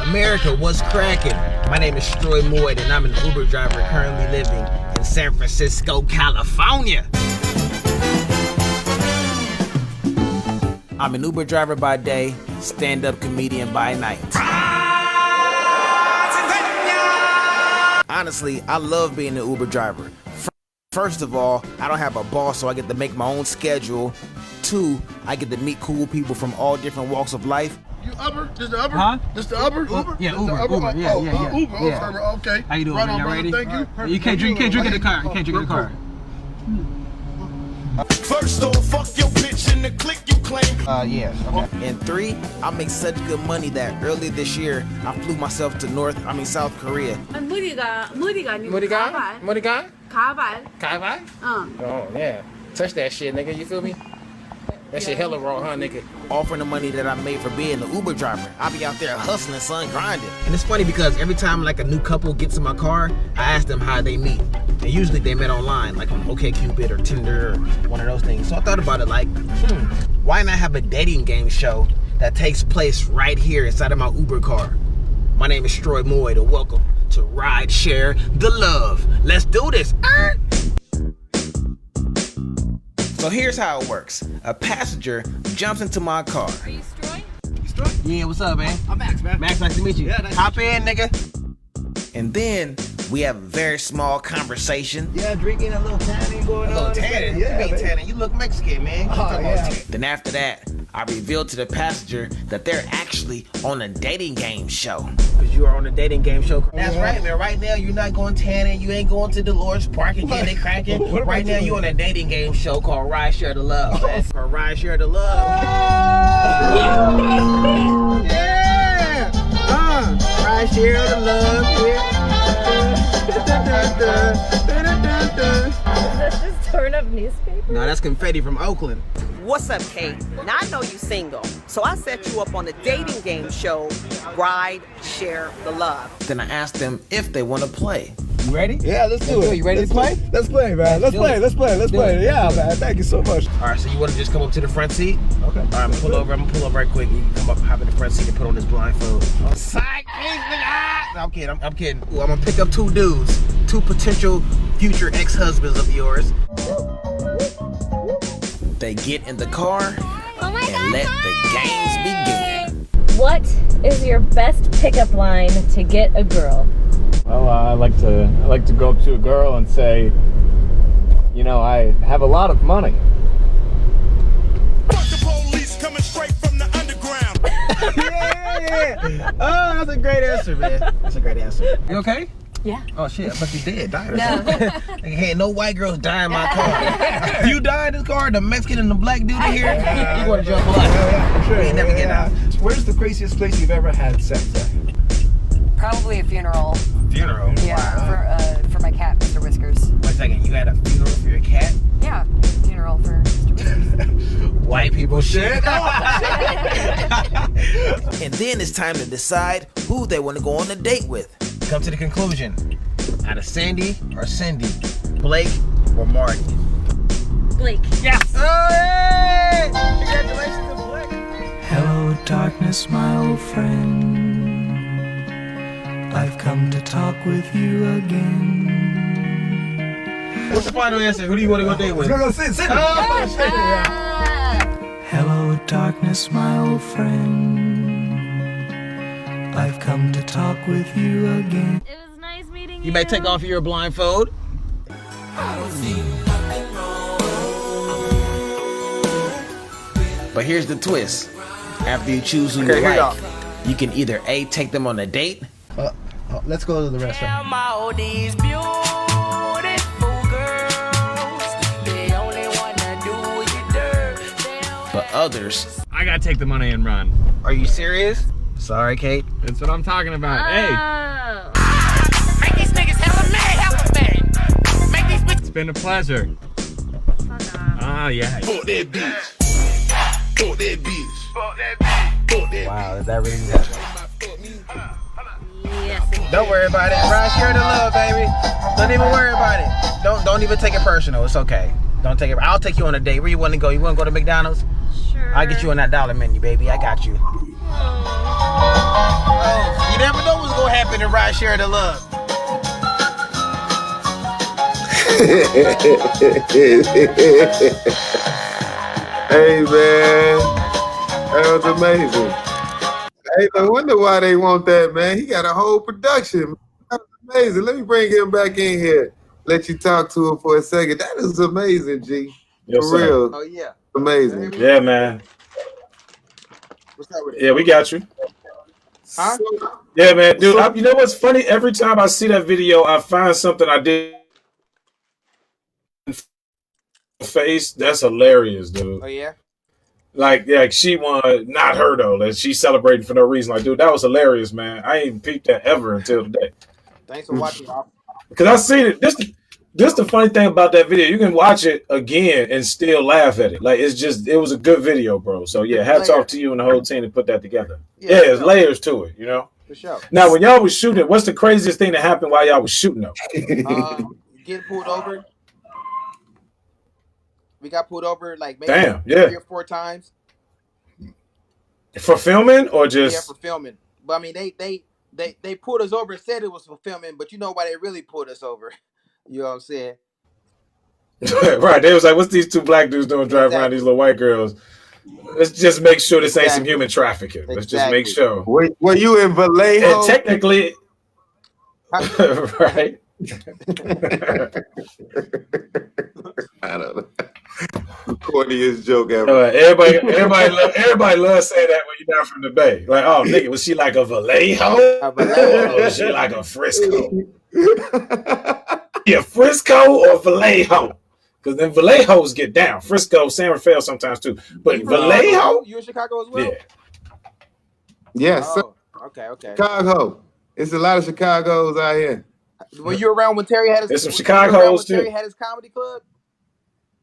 America, what's cracking? My name is Stroy Moyd and I'm an Uber driver currently living in San Francisco, California. I'm an Uber driver by day, stand-up comedian by night. Honestly, I love being an Uber driver. First of all, I don't have a boss, so I get to make my own schedule. 2, I get to meet cool people from all different walks of life. You Uber? This the Uber? Huh? This the Uber? Uber? Yeah, This Uber, the Uber, yeah, yeah. Uber, Yeah. okay. How you doing, Right man? on, Y'all brother. ready? Thank you. You can't drink in the car. You can't drink in the car. First off, fuck your bitch and the click you claim. Yeah. Okay. And 3, I make such good money that earlier this year, I flew myself to South Korea. 무리가 아니고 무리가? 가발. 무리가? 가발. Kai-Fi? 응. Oh, yeah. Touch that shit, nigga. You feel me? That shit hella raw, huh, nigga? Offering the money that I made for being an Uber driver. I be out there hustling, son, grinding. And it's funny because every time like a new couple gets in my car, I ask them how they meet. And usually they met online, like on OkCupid or Tinder or one of those things. So I thought about it like, why not have a dating game show that takes place right here inside of my Uber car? My name is Stroy Moyd, and welcome to Ride Share the Love. Let's do this. So here's how it works. A passenger jumps into my car. Are you Stroy? Yeah, what's up, man? I'm Max, man. Max, nice to meet you. Yeah, nice Hop in, nigga. And then we have a very small conversation. Yeah, drinking a little tanning going on. Tanning? Yeah, You ain't man. tanning. You look Mexican, man. Oh, yeah. Then after that, I revealed to the passenger that they're actually on a dating game show. Because you are on a dating game show. That's right, man. Right now, you're not going tanning. You ain't going to Dolores Park and getting it cracking. What am I Right now, doing? you're on a dating game show called Ride Share the Love. Man. For Ride Share the Love. Yeah! Ride Share the Love. Yeah. Is this just torn up newspaper? No, that's confetti from Oakland. What's up, Kate? Now I know you single, so I set you up on the dating game show, Ride, Share the Love. Then I asked them if they want to play. You ready? Yeah, let's do it. You ready to play? Let's play, man. Let's play. Let's play. Yeah, man. Thank you so much. All right, so you want to just come up to the front seat? Okay. All right, I'm gonna pull over right quick. You can come up, hop in the front seat and put on this blindfold. Psych, nigga! No, I'm kidding. I'm kidding. Ooh, I'm gonna pick up 2 dudes, 2 potential future ex-husbands of yours. They get in the car and let the games begin. What is your best pickup line to get a girl? Well, I like to go up to a girl and say, you know, I have a lot of money. Fuck the police coming straight from the underground. Yeah. Oh, that's a great answer, man. That's a great answer. You okay? Yeah. Oh shit, I thought you dead. Died or No. something. Ain't no white girls die in my car. If you die in this car, the Mexican and the black dude in here, you gonna jump up. Yeah, for sure. You ain't never getting out. Where's the craziest place you've ever had sex at? Probably a funeral. Funeral? Yeah, for my cat, Mr. Whiskers. Wait a second, you had a funeral for your cat? Yeah, funeral for Mr. Whiskers. white people shit. And then it's time to decide who they want to go on a date with. Come to the conclusion. Out of Sandy or Cindy, Blake or Marty. Blake. Yes. Oh, hey! Congratulations to Blake. Hello, darkness, my old friend. I've come to talk with you again. What's the final answer? Who do you want to go date with? Let's go sit. Oh, shit. Hello, darkness, my old friend. I've come to talk with you again. It was nice meeting you. You may take off your blindfold. But here's the twist. After you choose who you like, you can either A, take them on a date. Let's go to the restaurant. But others. I gotta take the money and run. Are you serious? Sorry, Kate. That's what I'm talking about. Hey, Make these niggas hella mad. Make these bitches. it's been a pleasure. Ah, yeah. Fuck that bitch. Fuck that bitch. Fuck that bitch. Fuck that Wow, is that really happening? Yes, it Don't worry about it. Ride, share the love, baby. Don't even worry about it. Don't even take it personal. It's okay. Don't take it. I'll take you on a date. Where you want to go? You want to go to McDonald's? Sure. I'll get you on that dollar menu, baby. I got you. Oh, you never know what's gonna happen in Ride, Share the Love. Hey man, that was amazing. Hey, no wonder why they want that, man. He got a whole production. That was amazing. Let me bring him back in here. Let you talk to him for a second. That is amazing, G. Yes, for sir. real. Oh yeah. Amazing. Yeah, man. What's up with it? Yeah, we got you. Huh? Yeah, man, dude. You know what's funny? Every time I see that video, I find something I did face. That's hilarious, dude. Oh yeah. Like she won, not her though. That she's celebrating for no reason. Like, dude, that was hilarious, man. I ain't peeped that ever until today. Thanks for watching. Because I seen it. This the funny thing about that video. You can watch it again and still laugh at it. Like it was a good video, bro. So yeah, hats off to you and the whole team to put that together. Yeah, there's layers to it, you know. For sure. Now, when y'all was shooting, what's the craziest thing that happened while y'all was shooting though? Getting pulled over. We got pulled over like maybe 3 or 4 times. For filming or just? Yeah, for filming. But I mean, they pulled us over and said it was for filming, but you know why they really pulled us over? You know what I'm saying? Right. They was like, what's these two black dudes doing driving around these little white girls? Let's just make sure this ain't some human trafficking. Let's just make sure. Were you in Vallejo? And technically, right. I don't know. The corniest joke ever. Everybody loves saying that when you're not from the Bay. Like, oh, nigga, was she like a Vallejo? Or was she like a Frisco? Yeah, Frisco or Vallejo? Because then Vallejos get down. Frisco, San Rafael sometimes too. But Vallejo? You in Chicago as well? Yeah. Yes. Oh, okay. Chicago. It's a lot of Chicago's out here. Were you around when Terry had his? There's some Chicago's too. Terry had his comedy club.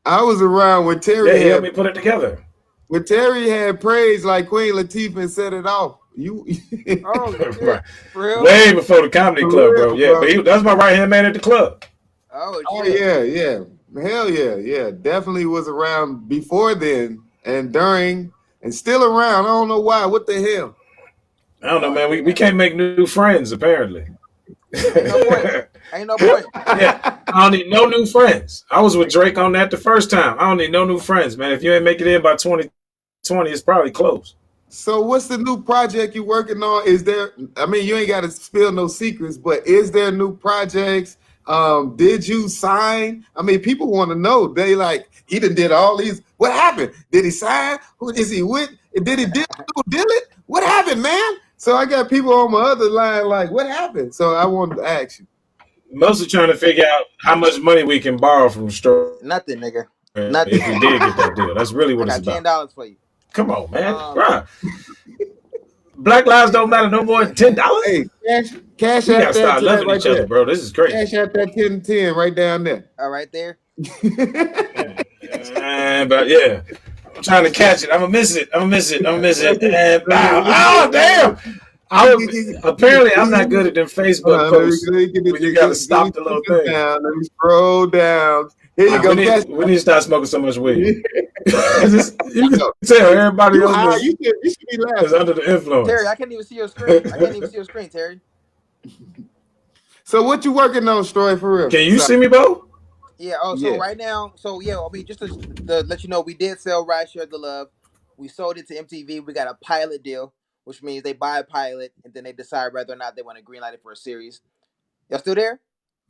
I was around when Terry. Yeah, he helped me put it together. When Terry had praise like Queen Latifah and set it off. You. Oh, Right. for real? Way before the comedy club, bro. Yeah, but that's my right hand man at the club. Oh yeah. Hell yeah. Definitely was around before then and during and still around. I don't know why. What the hell? I don't know, man. We can't make new friends, apparently. Ain't no point. Yeah, I don't need no new friends. I was with Drake on that the first time. I don't need no new friends, man. If you ain't make it in by 2020, it's probably close. So what's the new project you working on? Is there, I mean, you ain't got to spill no secrets, but is there new projects? Did you sign? I mean, people want to know. They like, he did all these. What happened? Did he sign? Who is he with? Did he deal it? What happened, man? So I got people on my other line like, what happened? So I wanted to ask you. Mostly trying to figure out how much money we can borrow from Stroy. Nothing, nigga. Nothing. If we did get that deal. That's really what it's about. $10 for you. Come on, man. Bruh. Black lives don't matter no more than $10. Hey, cash we out gotta start loving each other, bro. This is crazy. Cash out that 10 right down there. All right there. But yeah. I'm trying to catch it. I'm gonna miss it. I'm gonna miss it. I'm gonna miss it. And bow. Oh damn! Apparently I'm not good at them Facebook posts when you got to stop the little thing. Let me scroll down. Here you go. We need to start smoking so much weed. You can tell everybody else you should be laughing. is under the influence. Terry, I can't even see your screen. I can't even see your screen, Terry. So what you working on, Stroy, for real? Can you see me, Bo? Yeah. Oh, so right now, I mean, just to let you know, we did sell Ride Share the Love. We sold it to MTV. We got a pilot deal, which means they buy a pilot and then they decide whether or not they want to greenlight it for a series. Y'all still there?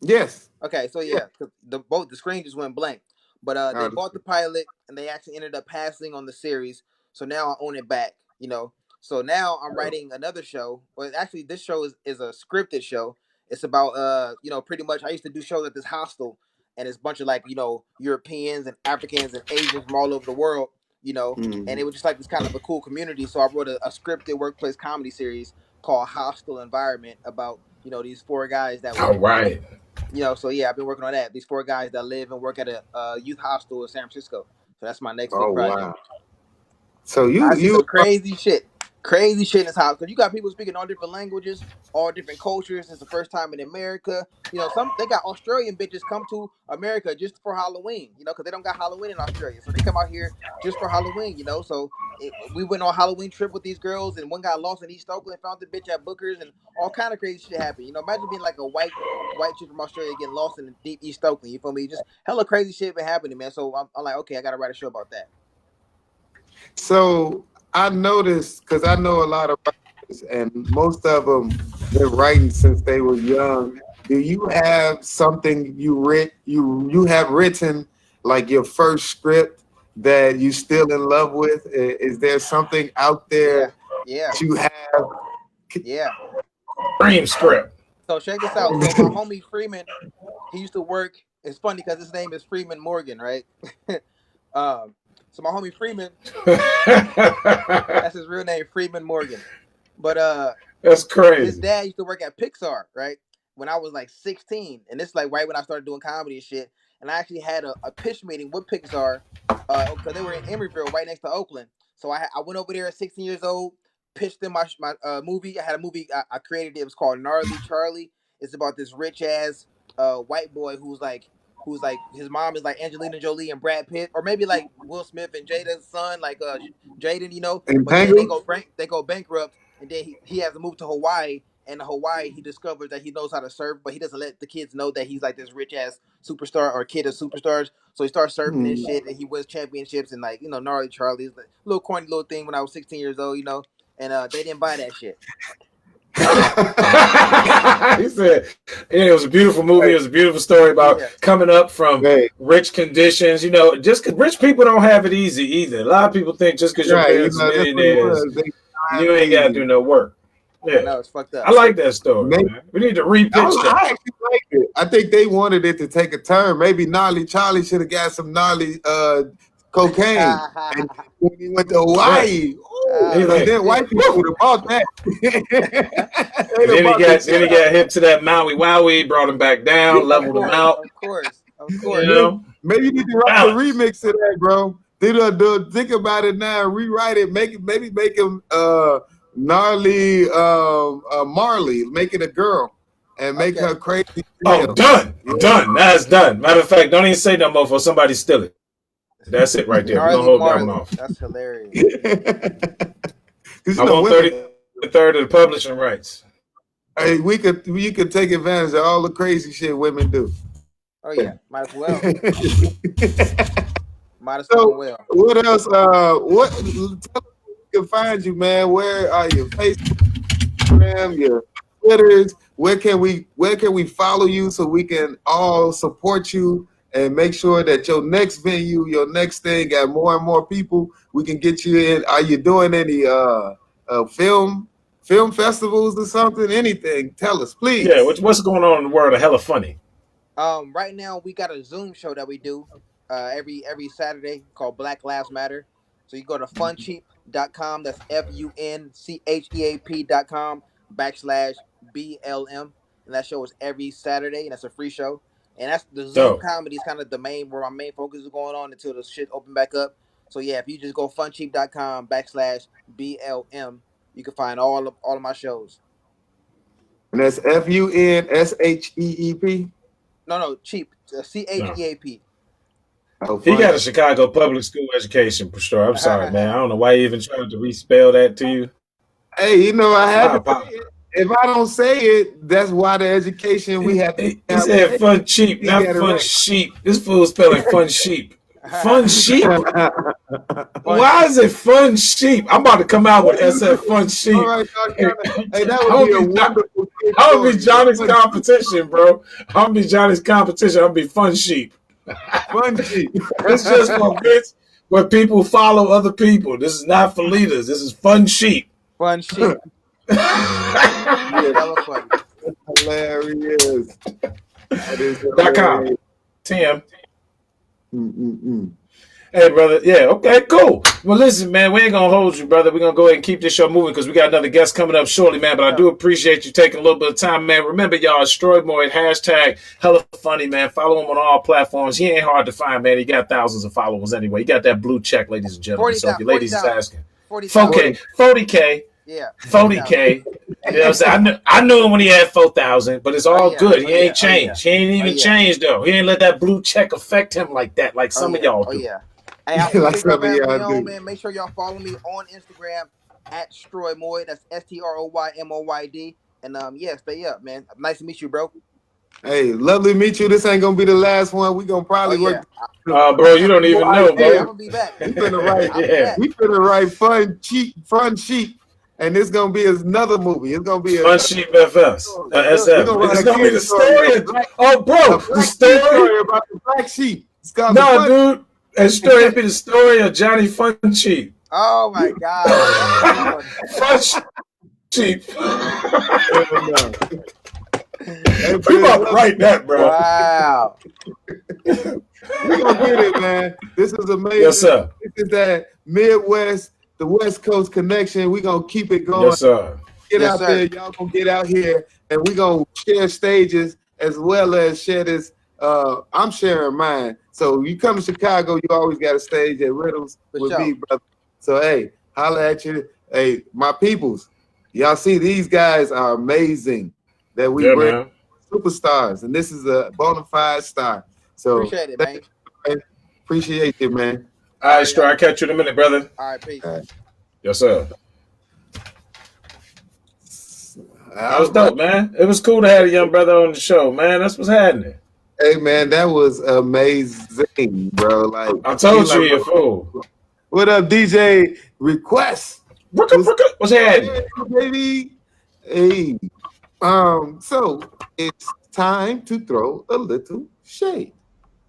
Yes. Okay, so yeah, the screen just went blank. But they bought the pilot and they actually ended up passing on the series. So now I own it back, you know. So now I'm writing another show. Well, actually, this show is a scripted show. It's about pretty much I used to do shows at this hostel, and it's a bunch of like Europeans and Africans and Asians from all over the world, and it was just like this kind of a cool community. So I wrote a scripted workplace comedy series called Hostile Environment about these four guys that All right. So yeah, I've been working on that. These four guys that live and work at a youth hostel in San Francisco. So that's my next big project. Wow. So I see some crazy shit in this house because you got people speaking all different languages, all different cultures. It's the first time in America. They got Australian bitches come to America just for Halloween. Because they don't got Halloween in Australia, so they come out here just for Halloween. So we went on a Halloween trip with these girls, and one got lost in East Oakland, found the bitch at Booker's, and all kind of crazy shit happened. Imagine being like a white chick from Australia getting lost in the deep East Oakland. You feel me? Just hella crazy shit been happening, man. So I'm like, okay, I gotta write a show about that. So I noticed because I know a lot of writers, and most of them been writing since they were young. Do you have something you have written, like your first script that you still in love with? Is there something out there that you have? Yeah. Dream script. So check this out. So my homie Freeman, he used to work. It's funny because his name is Freeman Morgan, right? So my homie Freeman, that's his real name, Freeman Morgan. But that's crazy. His dad used to work at Pixar, right? When I was like 16, and this like right when I started doing comedy and shit. And I actually had a pitch meeting with Pixar, because they were in Emeryville, right next to Oakland. So I went over there at 16 years old, pitched them my movie. I had a movie I created. It was called Gnarly Charlie. It's about this rich ass white boy who's like his mom is like Angelina Jolie and Brad Pitt, or maybe like Will Smith and Jada's son, like Jaden, But then they go bankrupt, and then he has to move to Hawaii. And in Hawaii, he discovers that he knows how to surf, but he doesn't let the kids know that he's like this rich ass superstar or kid of superstars. So he starts surfing and shit, and he wins championships and like Gnarly Charlie's like little corny little thing when I was 16 years old, and they didn't buy that shit. He said, "Yeah, it was a beautiful movie. It was a beautiful story about coming up from rich conditions. Just because rich people don't have it easy either. A lot of people think just because your parents are millionaires, you ain't got to do no work." Yeah, no, it's fucked up. I like that story. Man. We need to repitch that. I actually like it. I think they wanted it to take a turn. Maybe Gnarly Charlie should have got some gnarly cocaine. And when he went to Hawaii, then white people would have bought that. then he got hip to that Maui Wowie, brought him back down, leveled him out. Of course. Maybe you need to write a remix of that, bro. Think about it now, rewrite it, make him Gnarly Marley, make it a girl and make her crazy. Oh, done. That's done. Matter of fact, don't even say no more for somebody steal it. That's it right there. We're gonna hold that one off. That's hilarious. I want 30% of the publishing rights. Hey, we could take advantage of all the crazy shit women do. Oh yeah, might as well. What else? Tell can find you, man. Where are your Facebook, Instagram, your Twitters? Where can we follow you so we can all support you and make sure that your next venue, your next thing got more and more people we can get you in? Are you doing any film festivals or something? Anything? Tell us, please. Yeah, what's going on in the world of hella funny? Right now we got a Zoom show that we do every Saturday called Black Lives Matter. So you go to funcheap.com. That's funcheap.com/BLM. And that show is every Saturday, and that's a free show. And that's the Zoom comedy is kind of the main where my main focus is going on until the shit open back up. So yeah, if you just go funcheap.com/BLM, you can find all of my shows. And that's FUNSHEEP. No, cheap. CHEAP. Oh, He got fun. a Chicago public school education, for sure. I'm sorry, man. I don't know why you even tried to respell that to you. Hey, you know, I had My to say it. If I don't say it, that's why the education we have to He have. said fun cheap, He not got it fun right. sheep. This fool spelling fun sheep. Fun sheep? Why is it fun sheep? I'm about to come out with SF fun sheep. All right, hey, that I'm would be a gonna wonderful kid I'm gonna be story. Johnny's competition, bro. I'm gonna be Johnny's competition. I'm gonna be fun sheep. Fun sheep. It's just for bits where people follow other people. This is not for leaders. This is fun sheep. Fun sheep. That was funny. That's hilarious. That is .com. Tim. Mm-mm-mm. Hey, brother. Yeah, okay, cool. Well, listen, man, we ain't going to hold you, brother. We're going to go ahead and keep this show moving because we got another guest coming up shortly, man. But I do appreciate you taking a little bit of time, man. Remember, y'all, Stroy Moyd, hashtag hella funny, man. Follow him on all platforms. He ain't hard to find, man. He got thousands of followers anyway. He got that blue check, ladies and gentlemen. So if your ladies is asking. 40K. Yeah. 40K. You know what I'm saying? I knew him when he had 4,000, but it's all good. He ain't changed. He ain't even changed, though. He ain't let that blue check affect him like that, like some of y'all do. Yeah. Hey, I appreciate y'all having me on, man. Make sure y'all follow me on Instagram at Stroy Moyd. That's STROYMOYD. And yeah, stay up, man. Nice to meet you, bro. Hey, lovely to meet you. This ain't gonna be the last one. We gonna probably work. Bro, you don't even know, bro. I'm gonna be back. We finna write fun sheep, and it's gonna be another movie. It's gonna be Fun Sheep FS. SF. It's gonna be the story. Bro, the story about the black sheep. No, dude. It's story be the story of Johnny Fun Sheep. Oh my God. Fun Sheep. We about to write that, bro. Wow. We gonna get it, man. This is amazing. Yes, sir. This is that Midwest, the West Coast connection. We gonna keep it going. Yes, sir. Get out there, y'all gonna get out here, and we gonna share stages as well as share this. I'm sharing mine. So you come to Chicago, you always got a stage at Riddles with me, brother. So hey, holla at you. Hey, my peoples, y'all see these guys are amazing. That we bring superstars, and this is a bona fide star. So appreciate it, man. Appreciate it, man. All right, Stroy, I'll catch you in a minute, brother. All right, peace. All right. Yes, sir. That was dope, man. It was cool to have a young brother on the show, man. That's what's happening. Hey, man, that was amazing, bro. Like I told you, you're a fool. What up, DJ Request? What's happening, baby? Hey. So it's time to throw a little shade.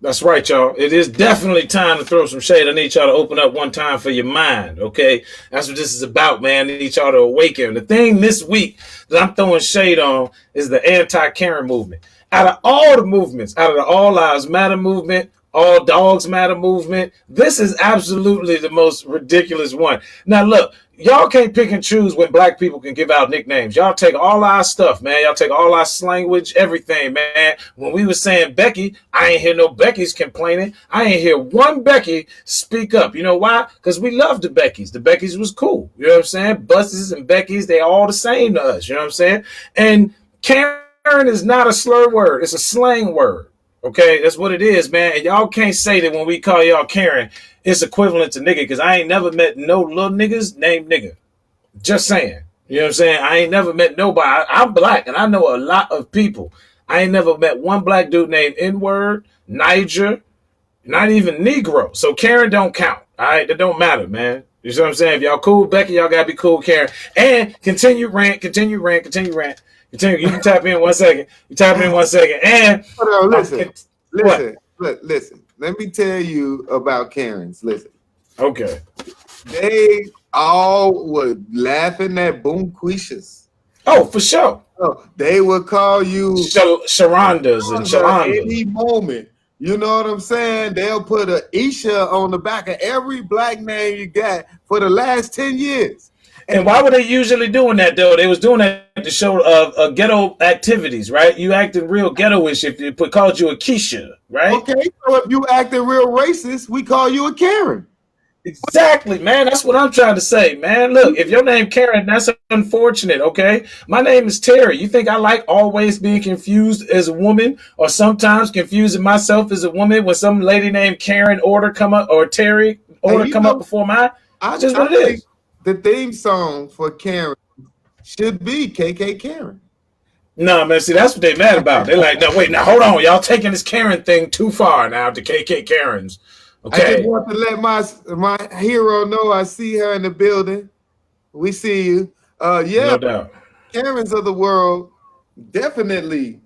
That's right, y'all. It is definitely time to throw some shade. I need y'all to open up one time for your mind, okay? That's what this is about, man. I need y'all to awaken. The thing this week that I'm throwing shade on is the anti-Karen movement. Out of all the movements, out of the All Lives Matter movement, All Dogs Matter movement, this is absolutely the most ridiculous one. Now, look, y'all can't pick and choose when black people can give out nicknames. Y'all take all our stuff, man. Y'all take all our language, everything, man. When we were saying Becky, I ain't hear no Beckys complaining. I ain't hear one Becky speak up. You know why? Because we love the Beckys. The Beckys was cool. You know what I'm saying? Buses and Beckys, they all the same to us. You know what I'm saying? And Karen is not a slur word. It's a slang word. Okay, that's what it is, man. And y'all can't say that when we call y'all Karen, it's equivalent to nigga, because I ain't never met no little niggas named nigga. Just saying. You know what I'm saying? I ain't never met nobody. I'm black, and I know a lot of people. I ain't never met one black dude named N-word, Niger, not even Negro. So Karen don't count. All right, that don't matter, man. You see what I'm saying? If y'all cool Becky, y'all gotta be cool Karen. And continue rant. Continue. You can tap in 1 second. You tap in 1 second. And listen. Let me tell you about Karens. Listen. Okay. They all were laughing at Boomquishas. Oh, for sure. Oh, they would call you Sharondas and Sharondas. Any moment. You know what I'm saying? They'll put an Isha on the back of every black name you got for the last 10 years. And why were they usually doing that, though? They was doing that to show ghetto activities, right? You acting real ghetto-ish if they called you a Keisha, right? Okay, so if you acting real racist, we call you a Karen. Exactly, man. That's what I'm trying to say, man. Look, if your name Karen, that's unfortunate, okay? My name is Terry. You think I like always being confused as a woman or sometimes confusing myself as a woman when some lady named Karen order come up or Terry order come up before mine? It's just what it is. The theme song for Karen should be KK Karen. No, man, see, that's what they mad about. They're like, no, wait, now, hold on. Y'all taking this Karen thing too far now to KK Karens. Okay. I just want to let my hero know I see her in the building. We see you. Yeah, no doubt. Karens of the world, definitely.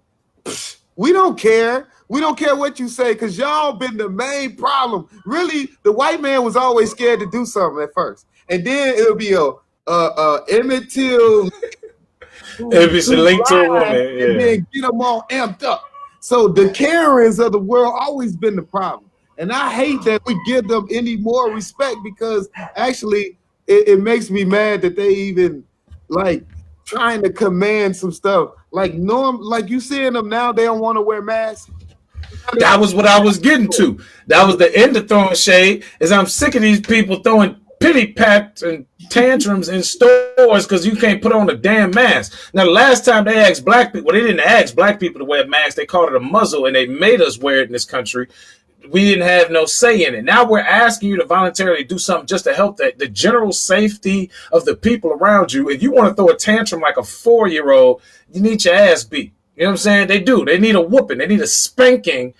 We don't care. We don't care what you say because y'all been the main problem. Really, the white man was always scared to do something at first. And then it'll be Emmett Till. It'll be linked to a woman. Yeah. And then get them all amped up. So the Karens of the world always been the problem. And I hate that we give them any more respect because actually it makes me mad that they even like trying to command some stuff. Like you seeing them now, they don't want to wear masks. That was what I was getting to. That was the end of throwing shade, is I'm sick of these people throwing pity pats and tantrums in stores because you can't put on a damn mask. Now, the last time they asked black people, they didn't ask black people to wear masks. They called it a muzzle, and they made us wear it in this country. We didn't have no say in it. Now we're asking you to voluntarily do something just to help the general safety of the people around you. If you want to throw a tantrum like a 4-year-old, you need your ass beat. You know what I'm saying? They do. They need a whooping. They need a spanking.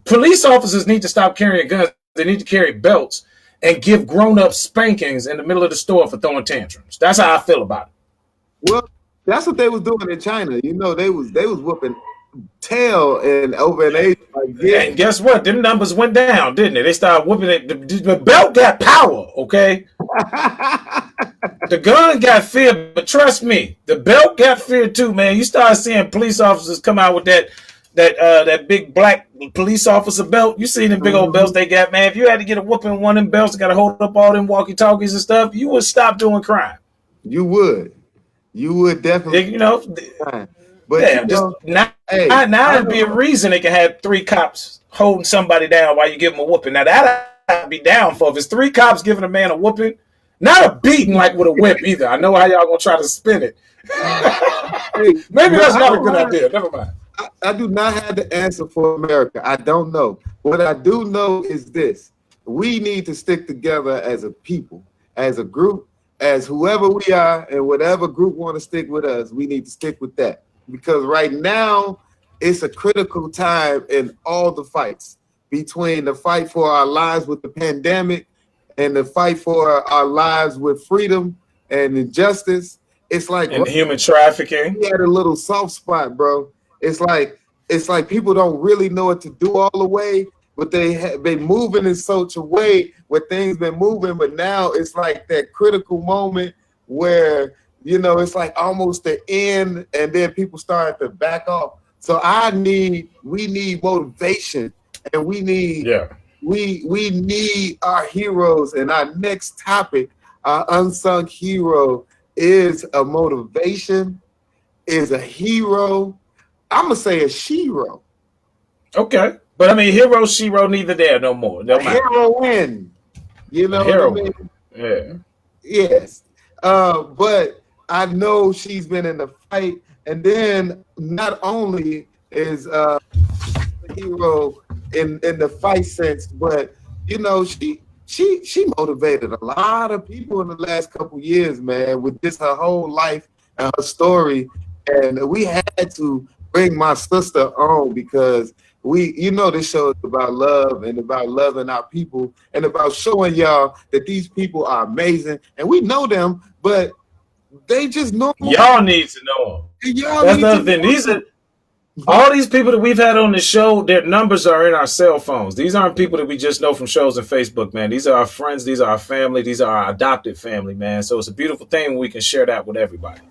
Police officers need to stop carrying guns. They need to carry belts and give grown-up spankings in the middle of the store for throwing tantrums. That's how I feel about it. Well, that's what they was doing in China. You know, they was whooping tail and over in Asia. And guess what? Them numbers went down, didn't they? They started whooping it. The belt got power, okay? The gun got fear, but trust me, the belt got fear too, man. You start seeing police officers come out with that big black police officer belt. You see them big old belts they got, man. If you had to get a whooping one of them belts that got to hold up all them walkie-talkies and stuff, you would stop doing crime. You would definitely. You know, but damn, now it'd be a reason they can have 3 cops holding somebody down while you give them a whooping. Now that I'd be down for. If it's 3 cops giving a man a whooping, not a beating like with a whip either. I know how y'all gonna try to spin it. Maybe that's not a good idea. Never mind. I do not have the answer for America. I don't know. What I do know is this. We need to stick together as a people, as a group, as whoever we are, and whatever group want to stick with us, we need to stick with that. Because right now, it's a critical time in all the fights between the fight for our lives with the pandemic and the fight for our lives with freedom and injustice. It's like and human trafficking. We had a little soft spot, bro. It's like people don't really know what to do all the way, but they have been moving in such a way where things been moving. But now it's like that critical moment where, you know, it's like almost the end, and then people start to back off. So we need motivation, and we need we need our heroes. And our next topic, our unsung hero, is a motivation, is a hero. I'm gonna say a shero. Okay, but I mean, hero, shero, neither there no more. No heroine. You know what I mean? Yeah. Yes. But I know she's been in the fight, and then not only is a hero in the fight sense, but you know she motivated a lot of people in the last couple years, man, with just her whole life and her story. And we had to bring my sister on because this show is about love and about loving our people and about showing y'all that these people are amazing. And we know them, but they just know. Y'all need to know them. That's another thing. All these people that we've had on the show, their numbers are in our cell phones. These aren't people that we just know from shows and Facebook, man. These are our friends. These are our family. These are our adopted family, man. So it's a beautiful thing when we can share that with everybody.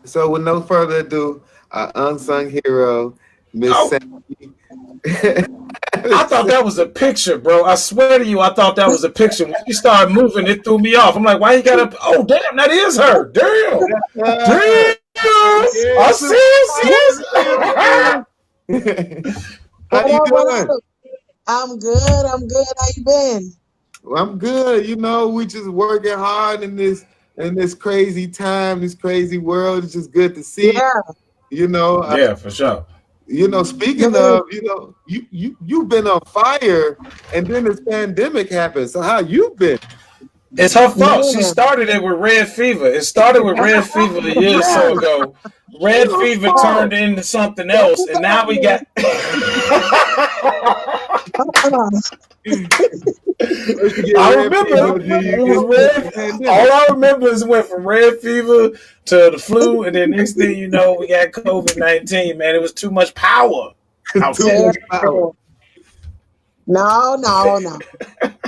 So with no further ado, our unsung hero, Miss Sandy. I thought that was a picture, bro. I swear to you, I thought that was a picture. When you started moving, it threw me off. I'm like, why you got to? Oh, damn, that is her. Damn. Damn. I see. How you doing? I'm good. How you been? Well, I'm good. You know, we just working hard in this crazy time, this crazy world. It's just good to see. Yeah. You know, Yeah, for sure. you know. Speaking Man, of, you know, you've been on fire, and then this pandemic happened. So how you been? It's her fault. She man. started it with red fever. It started with red fever a year or so Yes, ago. Red your fever turned fault. into something Don't else, you and tell now we me. got. First you get I red remember fever, then it you was get sick of the red. pandemic. All I remember is it went from red fever to the flu, and then next thing you know, we got COVID-19. Man, it was too much power out Too there. much power. Terrible. No, no, no.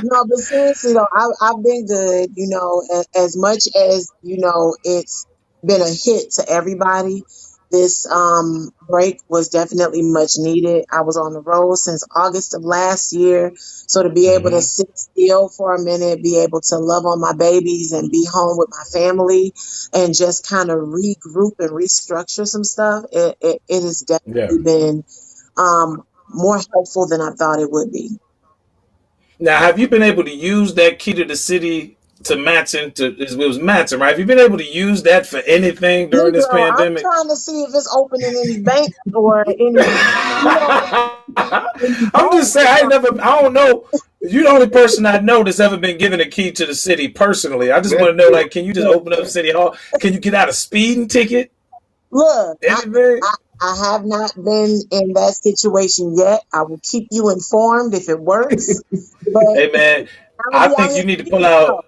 No, but seriously though, I've been good, as much as, it's been a hit to everybody. This break was definitely much needed. I was on the road since August of last year. So to be able to Mm-hmm. sit still for a minute, be able to love on my babies and be home with my family and just kind of regroup and restructure some stuff, it has Yeah. definitely been more helpful than I thought it would be. Now, have you been able to use that key to the city to Matson? It was Matson, right? Have you been able to use that for anything during this Negro, I'm pandemic? trying to see if it's open in any banks or any I'm just vaults saying, or I ain't never, something. I don't know. You're the only person I know that's ever been given a key to the city personally. I just want to know, like, can you just open up City Hall? Can you get out a speeding ticket? Look, Anything? I have not been in that situation yet. I will keep you informed if it works. But Hey, man, I'm gonna I be out think here you need to pull speeding out. out.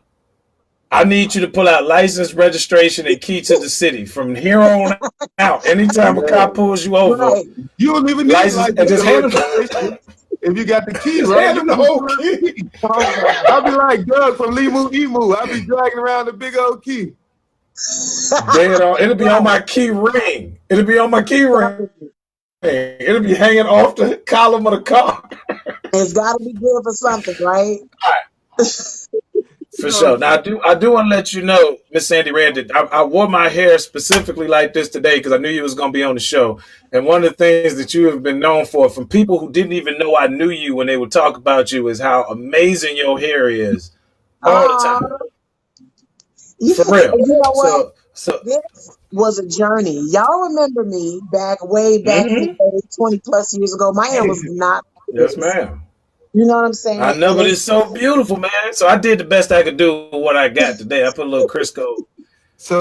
I need you to pull out license, registration, and key to the city from here on out. Anytime a Yeah. cop pulls you over, Right. You don't even need license and license just or hand him, registration. If you got the key, just right? hand You him the can just whole pull out the key. key. Oh I'll be like Doug from Limu Emu. I'll be dragging around the big old key. God. Dead on. It'll be on Right. my key ring. It'll be on my key ring. Right. It'll be hanging off the column of the car. It's gotta be good for something, right? For So sure. Now I do want to let you know, Miss Sandy Rand, that I wore my hair specifically like this today because I knew you was going to be on the show. And one of the things that you have been known for, from people who didn't even know I knew you when they would talk about you, is how amazing your hair is all the Oh, time. For real. you know what? So. This was a journey. Y'all remember me way back in the Mm-hmm. day, 20 plus years ago. My hair was not like Yes, this. ma'am. You know what I'm I saying? know, And but it's so beautiful, man. So I did the best I could do with what I got today. I put a little Crisco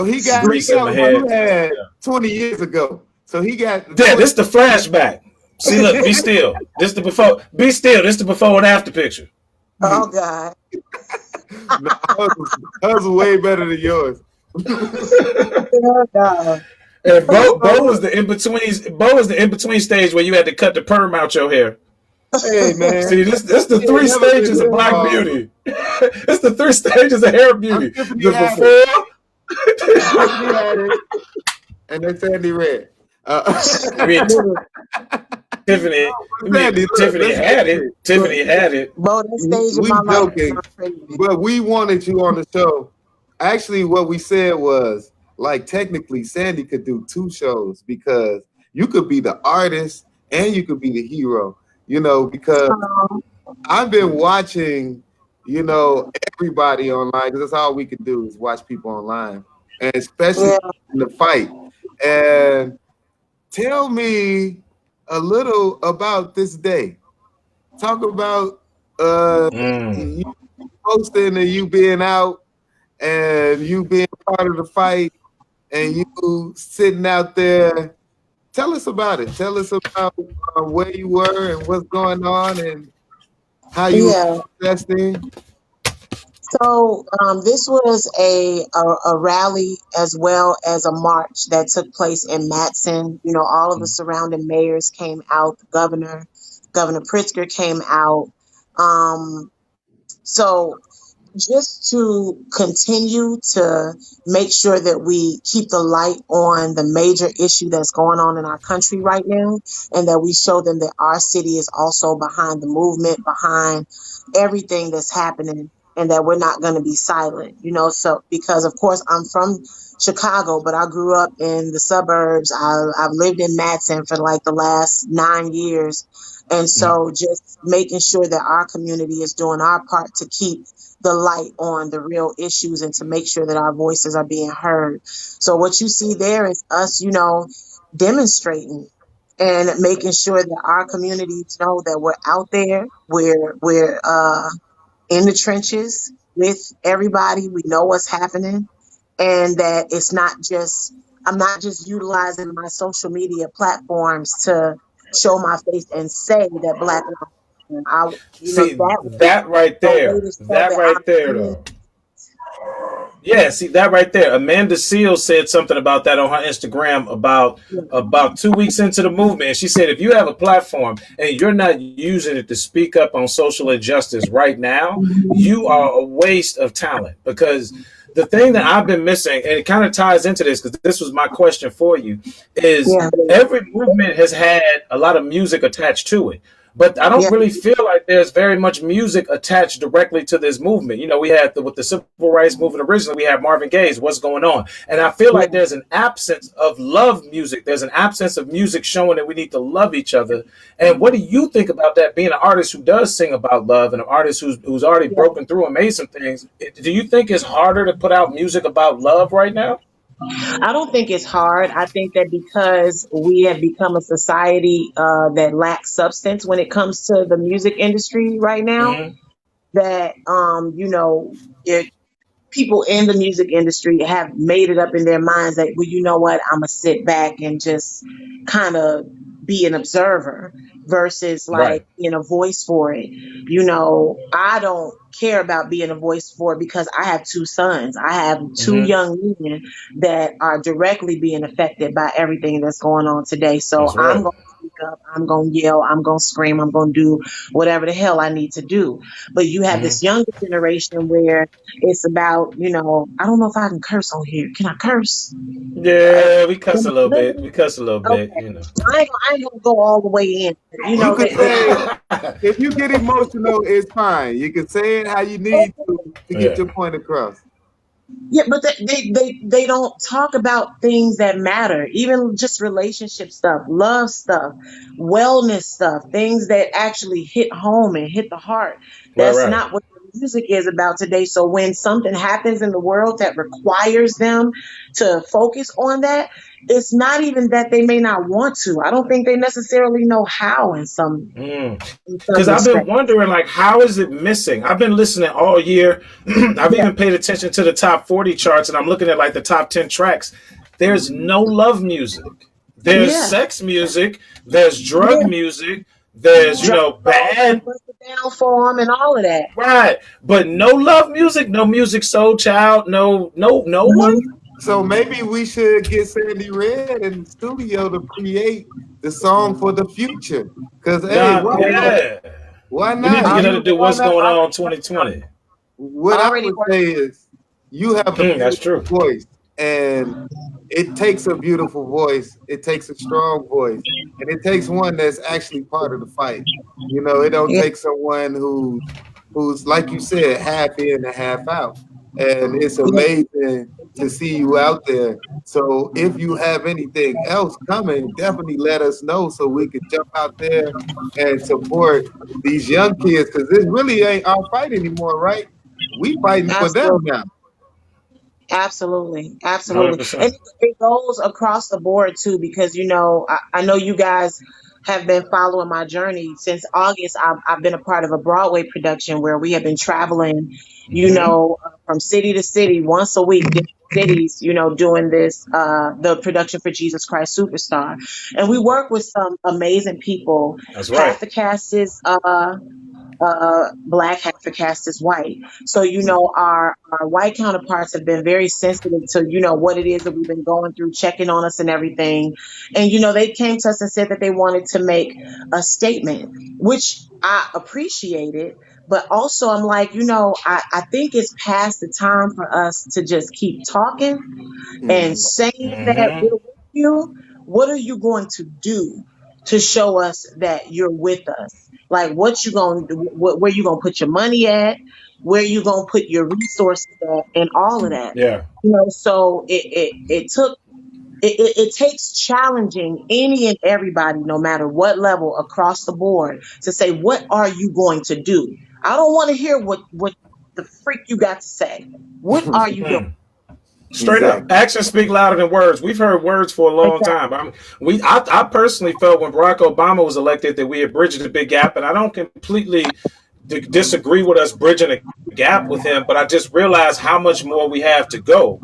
he grease in my got what head. you had 20 years ago. So he got the Yeah, 20. this the flashback. See, look, be still. This the before. Be still. This the before and after picture. oh God. No, hers was way better than yours. Oh, God. And Bo was the in between. Bo was the in between stage where you had to cut the perm out your hair. Hey man, See, this the he ain't three never been stages of this black hard. beauty. It's the three stages of hair beauty. Tiffany The had it. before. Tiffany had it, and then Sandy Red. I mean, Look, Tiffany. I mean, Sandy, look, Tiffany listen had to it. this. Tiffany had it. Bo, that stage of We my life is joking, not fading. but we wanted you on the show. Actually, what we said was, like, technically, Sandy could do two shows because you could be the artist and you could be the hero. You know, because I've been watching, you know, everybody online because that's all we can do is watch people online, and especially Yeah. in the fight. And tell me a little about this day. Talk about Mm. you posting and you being out and you being part of the fight and you sitting out there. Tell us about it. Tell us about where you were and what's going on and how you were Yeah. protesting. So this was a rally as well as a march that took place in Matson. You know, all of the surrounding mayors came out. The Governor Pritzker came out. So just to continue to make sure that we keep the light on the major issue that's going on in our country right now, and that we show them that our city is also behind the movement, behind everything that's happening. and that we're not going to be silent, so because of course I'm from Chicago, but I grew up in the suburbs. I've lived in Madison for like the last 9 years. And so just making sure that our community is doing our part to keep the light on the real issues and to make sure that our voices are being heard. So what you see there is us, demonstrating and making sure that our communities know that we're out there. We're in the trenches with everybody. We know what's happening, and that I'm not just utilizing my social media platforms to show my face and say that Black lives matter. See, That was that right a way there. to show That that right there, I'm. though. Yeah, see that right there. Amanda Seals said something about that on her Instagram about 2 weeks into the movement. She said, if you have a platform and you're not using it to speak up on social injustice right now, you are a waste of talent. Because the thing that I've been missing, and it kind of ties into this, because this was my question for you, is every movement has had a lot of music attached to it. But I don't really feel like there's very much music attached directly to this movement. We had with the civil rights movement originally, we had Marvin Gaye's What's Going On. And I feel like there's an absence of love music. There's an absence of music showing that we need to love each other. And what do you think about that, being an artist who does sing about love and an artist who's already broken through and made some things? Do you think it's harder to put out music about love right now? I don't think it's hard. I think that because we have become a society that lacks substance when it comes to the music industry right now, that people in the music industry have made it up in their minds that, well, you know what, I'm gonna sit back and just kind of be an observer versus like being a voice for it. I don't care about being a voice for it because I have two sons. I have two young men that are directly being affected by everything that's going on today. So I'm going to speak up, I'm going to yell, I'm going to scream, I'm going to do whatever the hell I need to do. But you have this younger generation where it's about, I don't know if I can curse on here. Can I curse? Yeah, we cuss a little bit. We cuss a little bit, I ain't gonna go all the way in. You could say, if you get emotional, it's fine. You can say it how you need to get your point across. Yeah, but they don't talk about things that matter, even just relationship stuff, love stuff, wellness stuff, things that actually hit home and hit the heart. That's not what the music is about today. So when something happens in the world that requires them to focus on that, it's not even that they may not want to. I don't think they necessarily know how in some. Because I've been wondering, like, how is it missing? I've been listening all year. I've even paid attention to the top 40 charts, and I'm looking at like the top 10 tracks. There's no love music. There's sex music. There's drug music. There's bad down for them and all of that. Right, but no love music, no Music Soul Child, no one. So maybe we should get Sandy Red in the studio to create the song for the future. Because why not? We need to get her to do What's Going On 2020. What I would say is, you have a beautiful voice, and it takes a beautiful voice. It takes a strong voice, and it takes one that's actually part of the fight. It don't take someone who's like you said, half in and half out. And it's amazing to see you out there. So if you have anything else coming, definitely let us know so we can jump out there and support these young kids, because this really ain't our fight anymore, right? We fighting for them now. Absolutely. And it goes across the board too, because I know you guys have been following my journey since August. I've been a part of a Broadway production where we have been traveling, from city to city once a week, different cities, doing this, the production for Jesus Christ Superstar. And we work with some amazing people. That's right. Half the cast is Black, half the cast is white. So, our white counterparts have been very sensitive to, what it is that we've been going through, checking on us and everything. And, they came to us and said that they wanted to make a statement, which I appreciated. But also I'm like, I think it's past the time for us to just keep talking and saying that we're with you. What are you going to do? to show us that you're with us. Like what you gonna do, where you gonna put your money at, where you gonna put your resources at, and all of that. Yeah. So it takes challenging any and everybody, no matter what level across the board, to say, what are you going to do? I don't want to hear what the freak you got to say. What are you doing? Straight up, actions speak louder than words. We've heard words for a long time. I personally felt when Barack Obama was elected that we had bridged the big gap, and I don't completely disagree with us bridging a gap with him, but I just realized how much more we have to go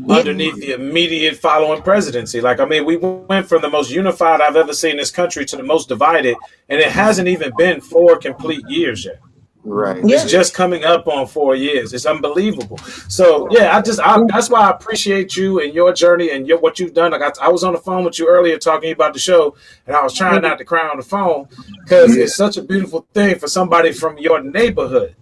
underneath the immediate following presidency. Like, I mean, we went from the most unified I've ever seen this country to the most divided, and it hasn't even been 4 complete years yet. Right. It's just coming up on 4 years. It's unbelievable. So yeah, that's why I appreciate you and your journey and what you've done. I was on the phone with you earlier talking about the show, and I was trying not to cry on the phone because it's such a beautiful thing for somebody from your neighborhood.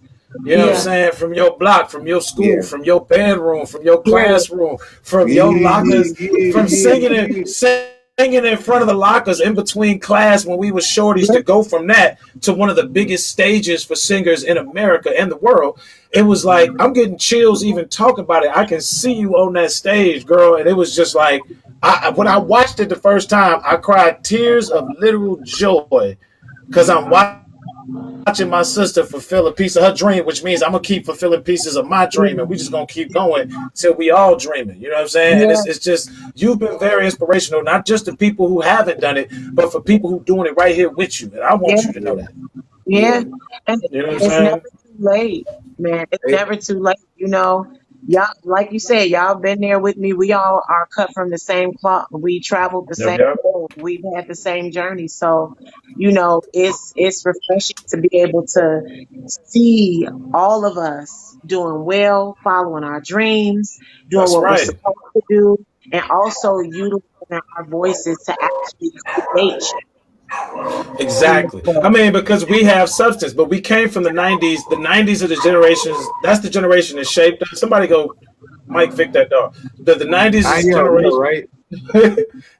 You know what I'm saying? From your block, from your school, from your bedroom, from your classroom, from your lockers, from singing in front of the lockers in between class when we were shorties, to go from that to one of the biggest stages for singers in America and the world. It was like, I'm getting chills even talking about it. I can see you on that stage, girl. And it was just like, when I watched it the first time, I cried tears of literal joy because I'm watching my sister fulfill a piece of her dream, which means I'm gonna keep fulfilling pieces of my dream, and we just gonna keep going till we all dreaming. You know what I'm saying? And it's just, you've been very inspirational, not just to people who haven't done it, but for people who doing it right here with you. And I want you to know that. Yeah, and you know what I'm it's saying? never too late, man. It's never too late. Y'all, like you said, y'all been there with me. We all are cut from the same cloth. We traveled the same road. We've had the same journey. So, it's refreshing to be able to see all of us doing well, following our dreams, doing what we're supposed to do, and also utilizing our voices to actually create. Exactly. I mean, because we have substance, but we came from the 90s. The 90s are the generations. That's the generation that shaped us. Somebody go, Mike Vick, that dog. The 90s is the generation. Right?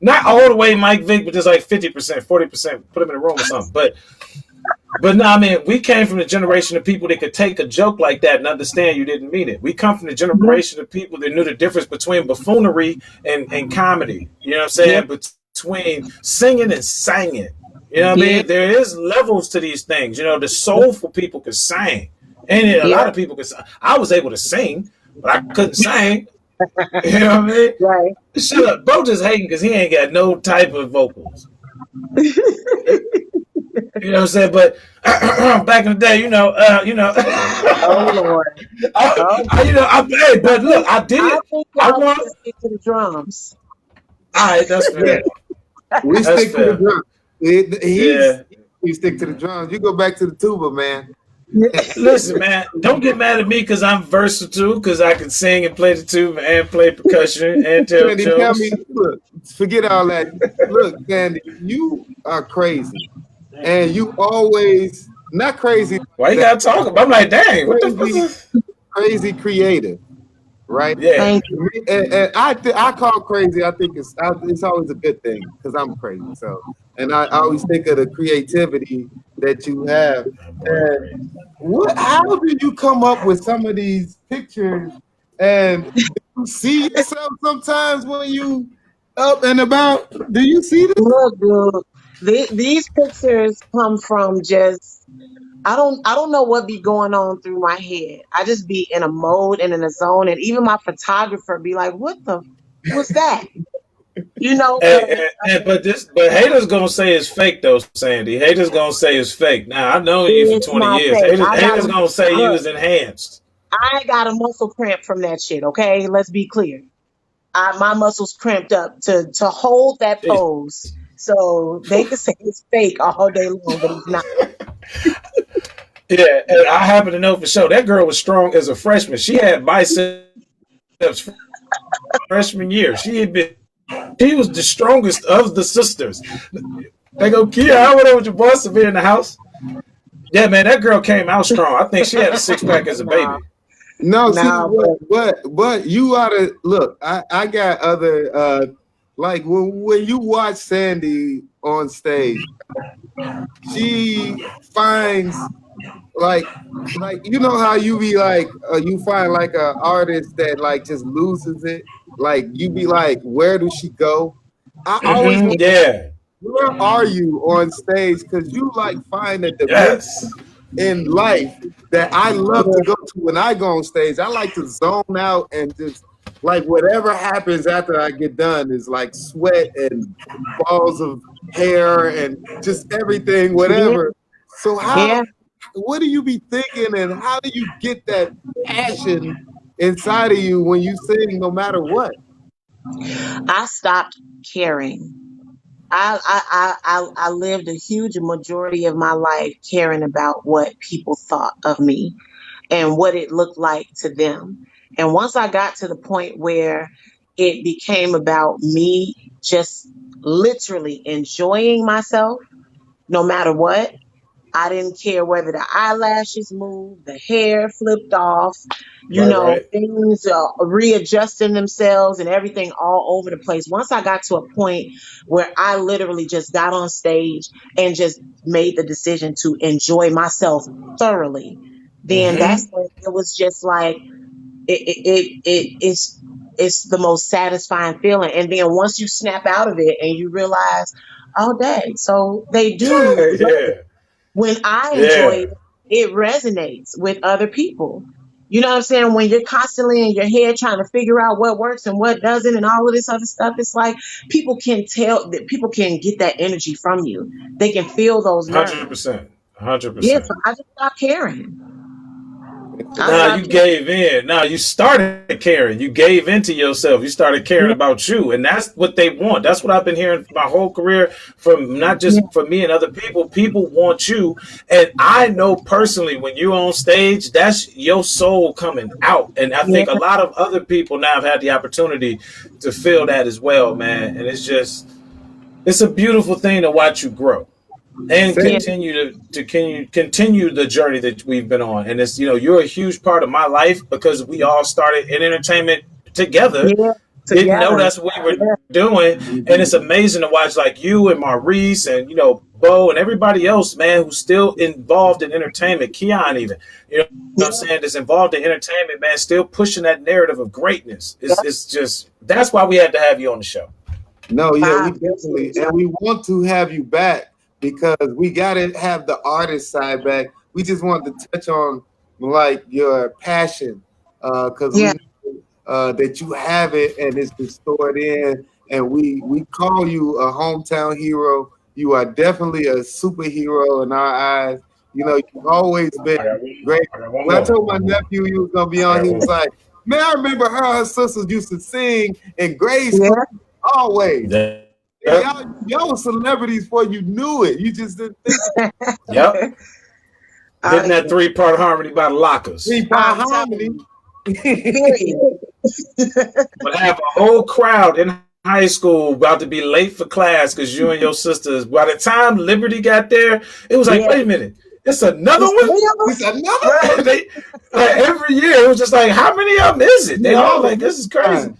Not all the way Mike Vick, but just like 50%, 40%. Put him in a room or something. But no, I mean, we came from the generation of people that could take a joke like that and understand you didn't mean it. We come from the generation of people that knew the difference between buffoonery and comedy. You know what I'm saying? Between singing and singing. You know what I mean? There is levels to these things. The soulful people could sing. And a lot of people could sing. I was able to sing, but I couldn't sing. You know what I mean? Right. Shut up. Bro just hating because he ain't got no type of vocals. You know what I'm saying? But back in the day, oh Lord. But look, I did it. I want to stick to the drums. All right, that's fair. We stick to the drums. You stick to the drums. You go back to the tuba, man. Listen, man, don't get mad at me because I'm versatile, because I can sing and play the tuba and play percussion and tell jokes. Look, forget all that. Look, Sandy, you are crazy. And you always, not crazy. Why you gotta talk about? I'm like, dang, what the fuck? Crazy creative, right? Yeah. And I call crazy. I think it's always a good thing because I'm crazy. So, and I always think of the creativity that you have. And how do you come up with some of these pictures? And do you see yourself sometimes when you up and about? Do you see this? Look, dude, these pictures come from just, I don't know what be going on through my head. I just be in a mode and in a zone, and even my photographer be like, what's that? But haters gonna say it's fake though, Sandy. Haters gonna say it's fake. Now I know you for 20 years. Haters gonna say you was enhanced. I got a muscle cramp from that shit. Okay, let's be clear. My muscles cramped up to hold that pose, so they can say it's fake all day long, but it's not. Yeah, and I happen to know for sure that girl was strong as a freshman. She had biceps freshman year. She was the strongest of the sisters. They go, Kia, I went over with your boss Severe in the house. Yeah, man, that girl came out strong. I think she had a 6-pack as a baby. No, see, but you oughta look. I got other like when you watch Sandy on stage, she finds like you know how you be like you find like a artist that like just loses it. Like you be like, where does she go? I always want Yeah. where are you on stage? Because you like find a dimension Yes. in life that I love to go to when I go on stage. I like to zone out and just like whatever happens after I get done is like sweat and balls of hair and just everything, Yeah. whatever. So Yeah. what do you be thinking and how do you get that passion inside of you when you sing no matter what? I stopped caring. I lived a huge majority of my life caring about what people thought of me and what it looked like to them. And once I got to the point where it became about me just literally enjoying myself no matter what, I didn't care whether the eyelashes moved, the hair flipped off, Right, right. things readjusting themselves and everything all over the place. Once I got to a point where I literally just got on stage and just made the decision to enjoy myself thoroughly, then that's when it was just like, it's the most satisfying feeling. And then once you snap out of it and you realize, oh, dang, so they do love it. Yeah. When I enjoy Yeah. it, it resonates with other people. You know what I'm saying? When you're constantly in your head trying to figure out what works and what doesn't and all of this other stuff, it's like people can tell that people can get that energy from you. They can feel those nerves. 100%. Hundred Yeah, percent. so I just stopped caring. I Now you stopped caring. gave in. Now you started caring. You gave into yourself. You started caring Yeah, about you, and that's what they want. That's what I've been hearing my whole career from not yeah, just from me and other people. People want you, and I know personally when you're on stage, that's your soul coming out. And I yeah, think a lot of other people now have had the opportunity to feel that as well, man. And it's a beautiful thing to watch you grow and Say yeah, continue the journey that we've been on. And it's you're a huge part of my life because we all started in entertainment together. yeah, Didn't know together. that's what we were Yeah, doing, and it's amazing to watch like you and Maurice and Bo and everybody else, man, who's still involved in entertainment. Keon even, what I'm yeah, saying, that's involved in entertainment, man, still pushing that narrative of greatness. yeah. It's just that's why we had to have you on the show. No, yeah, I we appreciate definitely, and we want to have you back because we got to have the artist side back. We just wanted to touch on like your passion, because you. we know that you have it and it's been stored in, and we call you a hometown hero. You are definitely a superhero in our eyes. You've always been great. I got one When I more. told my nephew he was gonna be I on, got he one was more. like, "Man, I remember her sisters used to sing in grade Yeah, school always." And Yep. y'all were celebrities before you knew it. You just didn't think of Yep. yeah. Oh Hitting yeah. that 3-part harmony by the Lockers. three part I'm telling harmony. you. Period. But have a whole crowd in high school about to be late for class because you and your sisters. By the time Liberty got there, it was like, Yeah. wait a minute, it's another It's one. three of It's us. another Right. one. They like every year it was just like, how many of them is it? They You all know, like, this is crazy.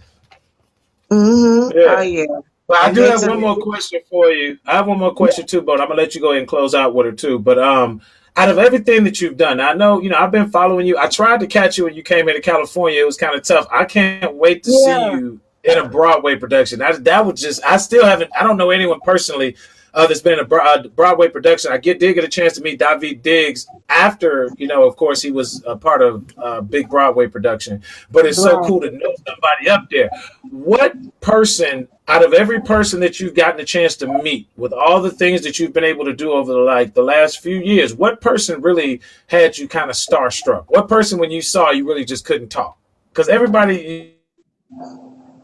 Mm-hmm. Oh Yeah. yeah. But I And do then have one more question for you. I have one more question too, but I'm gonna let you go ahead and close out with her too. But out of everything that you've done, I know I've been following you. I tried to catch you when you came here to California. It was kind of tough. I can't wait to see yeah. you in a Broadway production. That would just. I still haven't. I don't know anyone personally that's been in a Broadway production. I did get a chance to meet David Diggs after of course, he was a part of a big Broadway production. But it's so Right. cool to know somebody up there. What person out of every person that you've gotten a chance to meet with all the things that you've been able to do over the last few years, what person really had you kind of starstruck? What person when you saw you really just couldn't talk? Because everybody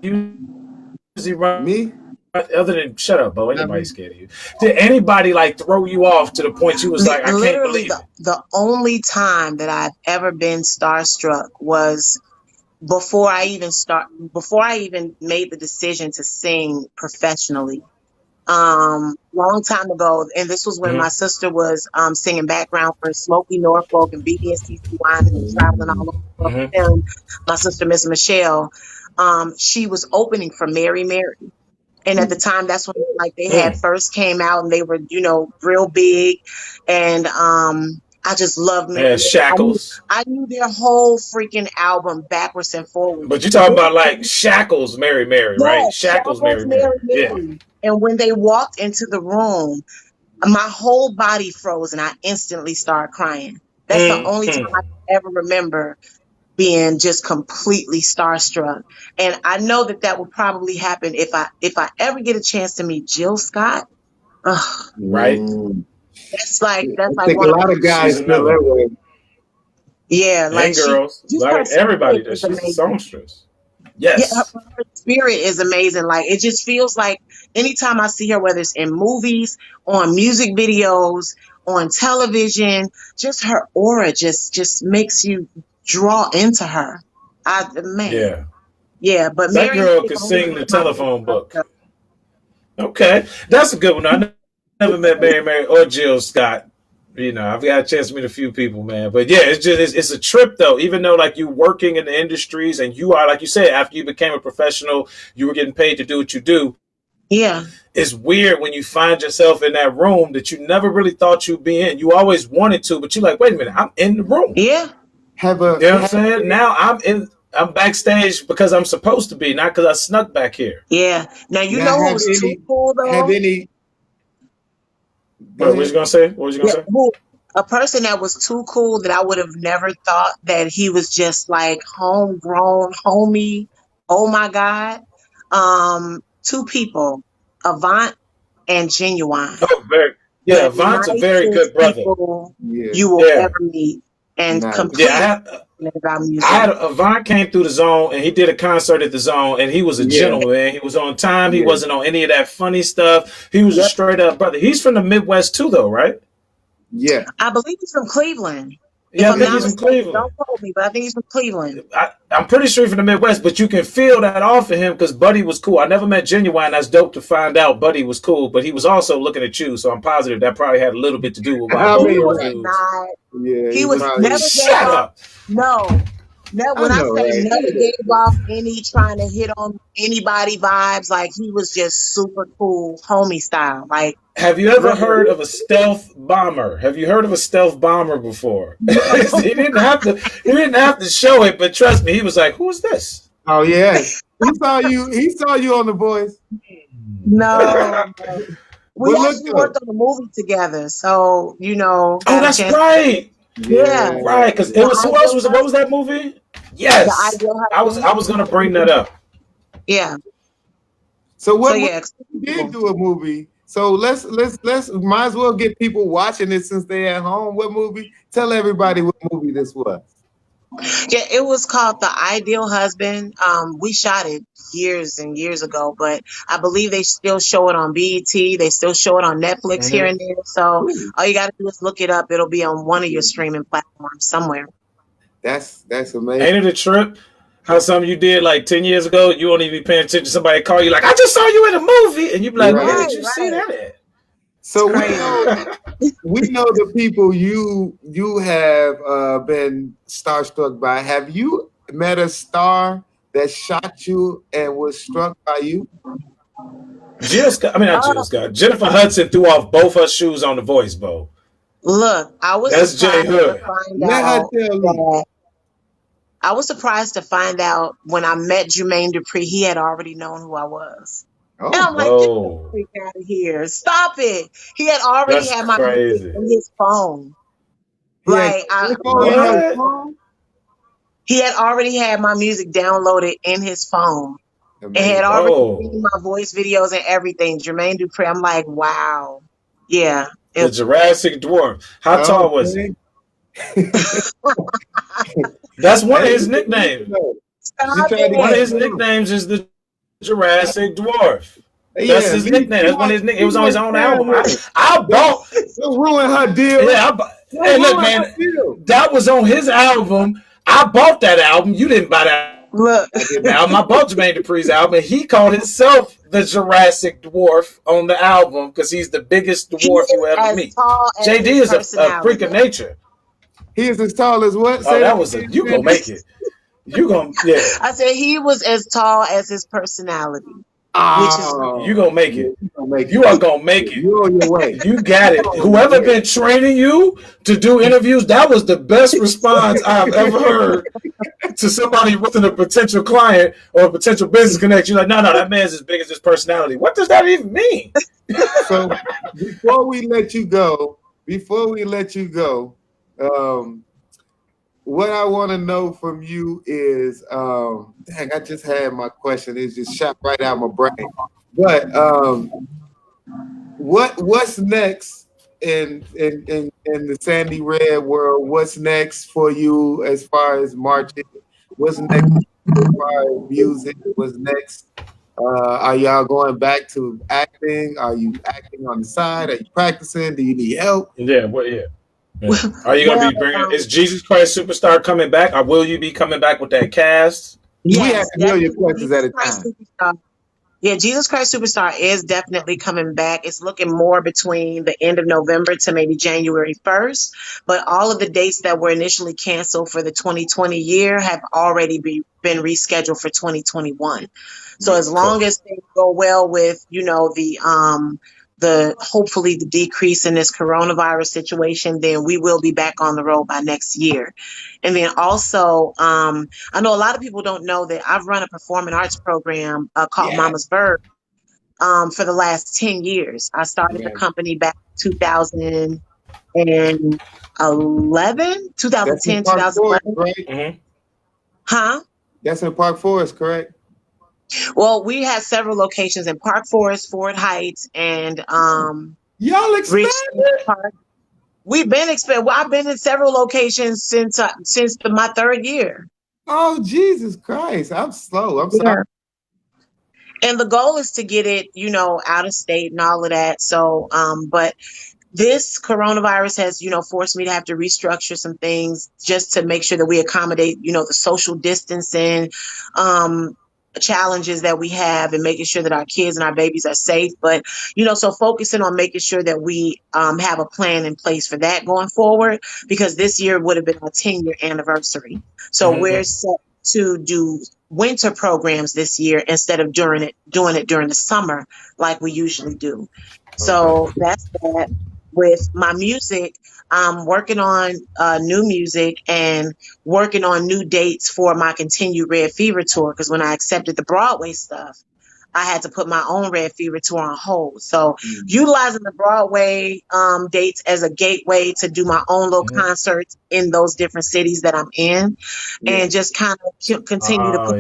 usually run me. other than shut up, Bo. Ain't Not nobody me. scared of you. Did anybody throw you off to the point you was like, I can't Literally believe the it? the only time that I've ever been starstruck was before I even made the decision to sing professionally. Long time ago, and this was when my Mm-hmm. sister was singing background for Smokey Norfolk and BB&CC Wine and traveling all over the world Mm-hmm. with them. My sister, Miss Michelle, she was opening for Mary Mary. And at the time, that's when like they had first came out and they were, you know, real big. And I just loved Mary. Shackles. I knew their whole freaking album backwards and forwards. But you talking about like Shackles, Mary, right? Shackles, Mary. Yeah. And when they walked into the room, my whole body froze and I instantly started crying. That's the only time I can ever remember being just completely starstruck. And I know that would probably happen if I ever get a chance to meet Jill Scott. Right. That's like a lot of guys feel that way. Yeah, like and girls, like everybody does. She's a songstress. Yes. Yeah, her spirit is amazing. Like it just feels like anytime I see her, whether it's in movies, on music videos, on television, just her aura just makes you draw into her. Yeah, but that girl could sing the telephone book. Okay, that's a good one. I never met Mary or Jill Scott. You know, I've got a chance to meet a few people, man. But yeah, it's a trip though. Even though like you working in the industries and you are, like you said, after you became a professional, you were getting paid to do what you do. Yeah. It's weird when you find yourself in that room that you never really thought you'd be in. You always wanted to, but you're like, wait a minute, I'm in the room. Yeah. You know what I'm saying? Now I'm backstage because I'm supposed to be, not because I snuck back here. Yeah. Now you know who was too cool though? What was you gonna say? What was you gonna say? A person that was too cool that I would have never thought that he was just like homegrown, homie. Oh my God. Two people, Avant and Genuine. Oh, Avant's a very good brother. You will ever meet. And completely Avant came through the Zone and he did a concert at the Zone and he was a gentleman. He was on time. He wasn't on any of that funny stuff. He was a straight up brother. He's from the Midwest too, though, right? Yeah. I believe he's from Cleveland. Yeah, I think he's from Cleveland. Don't quote me, but I think he's from Cleveland. I'm pretty sure he's from the Midwest, but you can feel that off of him because Buddy was cool. I never met Genuine. That's dope to find out Buddy was cool, but he was also looking at you, so I'm positive that probably had a little bit to do with why he was never shut up. No. When I say never gave off any trying to hit on anybody vibes, like he was just super cool, homie style. Like, have you ever heard of a stealth bomber? Have you heard of a stealth bomber before? He didn't have to show it, but trust me, he was like, "Who's this?" Oh yeah, he saw you on The Voice. No. We actually worked on a movie together, so you know. Oh, that's right. Yeah, right. Because it was what was that movie? Yes, I was gonna bring that up. Yeah. So we did do a movie. So let's might as well get people watching it since they're at home. What movie? Tell everybody what movie this was. Yeah, it was called The Ideal Husband. We shot it years and years ago, but I believe they still show it on BET. They still show it on Netflix here and there. So all you got to do is look it up. It'll be on one of your streaming platforms somewhere. That's amazing. Ain't it a trip? How something you did like 10 years ago, you won't even be paying attention. Somebody call you like, I just saw you in a movie. And you be like, where did you see that at? So we know the people you have been starstruck by. Have you met a star that shocked you and was struck by you? Jennifer Hudson threw off both her shoes on The Voice, Bo. Look, I was I was surprised to find out when I met Jermaine Dupri, he had already known who I was. And I'm like, get the freak out of here. Stop it. He had already had my music on his phone. He had already had my music downloaded in his phone. And had already seen my voice videos and everything. Jermaine Dupri, I'm like, wow. Yeah. The Jurassic Dwarf. How tall was he? That's one of his nicknames. One of his nicknames is the Jurassic Dwarf. That's his nickname. That's one of his nicknames. It was on his own album. I bought. Ruin her deal. Yeah, hey, look, man, that was on his album. I bought that album. You didn't buy that. Look, album. I bought Jermaine Dupri's album. He called himself the Jurassic Dwarf on the album because he's the biggest dwarf you ever meet. Shay'de is a freak of nature. He is as tall as what? Oh, that was you gonna make it. You gonna I said he was as tall as his personality. which is You gonna make it. You are gonna make it. You're on your way. You got it. Whoever been training you to do interviews, that was the best response I've ever heard to somebody with a potential client or a potential business connection. Like, no, that man's as big as his personality. What does that even mean? So before we let you go, what I want to know from you is, dang, I just had my question. It just shot right out my brain. But what's next in the Sandy Red world? What's next for you as far as marching? What's next as far as music? What's next? Are y'all going back to acting? Are you acting on the side? Are you practicing? Do you need help? Yeah, yeah. Are you gonna be bringing? Is Jesus Christ Superstar coming back, or will you be coming back with that cast? Yes, we have to know your questions at a time. Yeah, Jesus Christ Superstar is definitely coming back. It's looking more between the end of November to maybe January 1st. But all of the dates that were initially canceled for the 2020 year have already been rescheduled for 2021. So as long as things go well with, the hopefully the decrease in this coronavirus situation, then we will be back on the road by next year. And then also, I know a lot of people don't know that I've run a performing arts program called Mama's Bird for the last 10 years. I started the company back in 2011, 2010, 2011. Right? Mm-hmm. Huh? That's in Park Forest, correct? Well, we had several locations in Park Forest, Fort Heights, and y'all expanded. We've been expanded. Well, I've been in several locations since my third year. Oh, Jesus Christ! I'm slow. I'm sorry. And the goal is to get it, out of state and all of that. So, but this coronavirus has, forced me to have to restructure some things just to make sure that we accommodate, the social distancing, challenges that we have and making sure that our kids and our babies are safe. But, so focusing on making sure that we have a plan in place for that going forward, because this year would have been our 10-year anniversary. So we're set to do winter programs this year instead of doing it during the summer like we usually do. So that's that. With my music, I'm working on new music and working on new dates for my continued Red Fever tour. Because when I accepted the Broadway stuff, I had to put my own Red Fever tour on hold. So utilizing the Broadway dates as a gateway to do my own little concerts in those different cities that I'm in, and just kind of continue to put.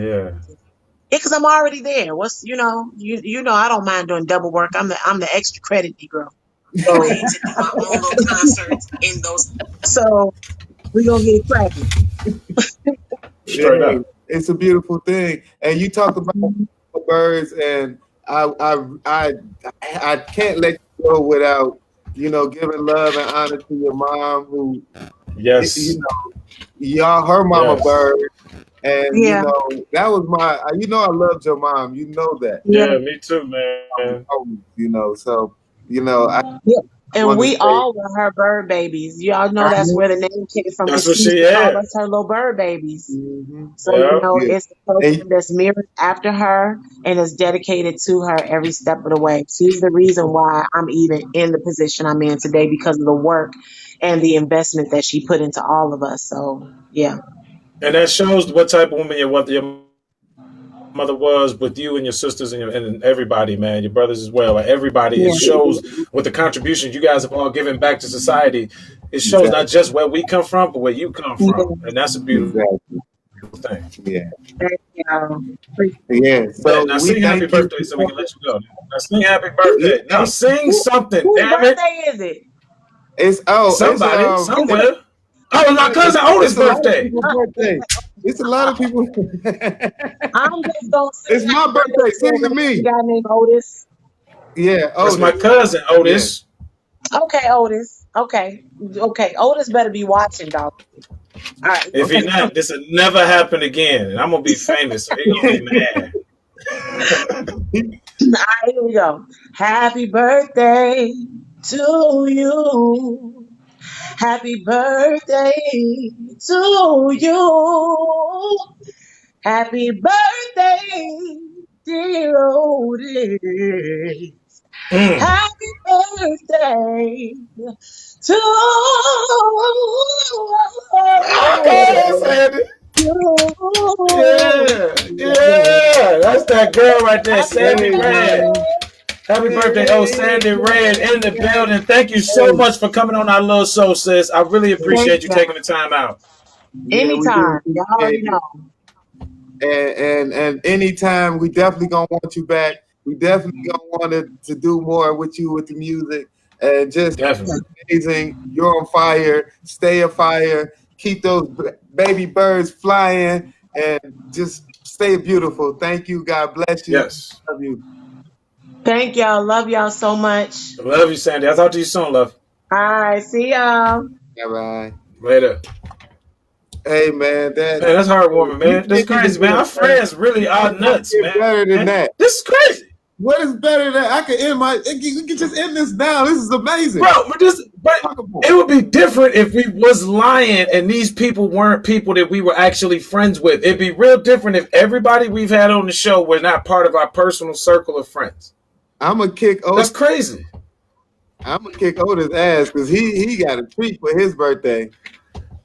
Because I'm already there. What's I don't mind doing double work. I'm the extra credit Negro. So to do my own little concerts in those. So we're gonna get it cracking. Straight up. It's a beautiful thing. And you talk about birds, and I can't let you go without giving love and honor to your mom, who y'all her mama bird. And that was my I loved your mom. You know that. Yeah, me too, man. So and we all were her bird babies. Y'all know that's where the name came from. That's what she used to call us her little bird babies. So it's a program that's mirrored after her and is dedicated to her every step of the way. She's the reason why I'm even in the position I'm in today, because of the work and the investment that she put into all of us. So yeah. And that shows what type of woman your mother was with you and your sisters and everybody, man, your brothers as well. Like everybody, it shows what the contributions you guys have all given back to society. It shows not just where we come from, but where you come from. And that's a beautiful thing. Yeah. So now sing happy birthday so we can let you go. Now sing happy birthday. Now sing something, damn it. Whose birthday is it? It's somebody, somewhere. Oh, it's my cousin Otis' birthday. It's a lot of people. I'm just gonna sing. It's my birthday. Sing to me. A guy named Otis. Yeah, Otis. It's my cousin Otis. Yeah. Okay, Otis. Okay. Otis better be watching, dog. All right. If he's not, this will never happen again, and I'm gonna be famous, so he's gonna be mad. All right, here we go. Happy birthday to you. Happy birthday to you. Happy birthday, dear old days. Happy birthday to Okay, Sandy. Yeah, that's that girl right there, Sandy Red. Happy birthday, Sandy Red in the building. Thank you so much for coming on our little show, sis. I really appreciate you taking the time out. Yeah, we do Anytime. Y'all already appreciate know. it. And anytime, we definitely gonna want you back. We definitely gonna want to do more with you with the music. And just amazing. You're on fire. Stay afire. Keep those baby birds flying, and just stay beautiful. Thank you. God bless you. Yes. Love you. Thank y'all. Love y'all so much. Love you, Sandy. I'll talk to you soon, love. All right. See y'all. Bye. Later. Hey, man. That's heartwarming, man. That's crazy, man. Our friends really are nuts, man. Better than that. This is crazy. What is better than I can end we can just end this now. This is amazing. Bro, but it would be different if we was lying and these people weren't people that we were actually friends with. It'd be real different if everybody we've had on the show were not part of our personal circle of friends. I'm gonna kick Otis. That's crazy. I'm gonna kick Otis' ass because he got a treat for his birthday.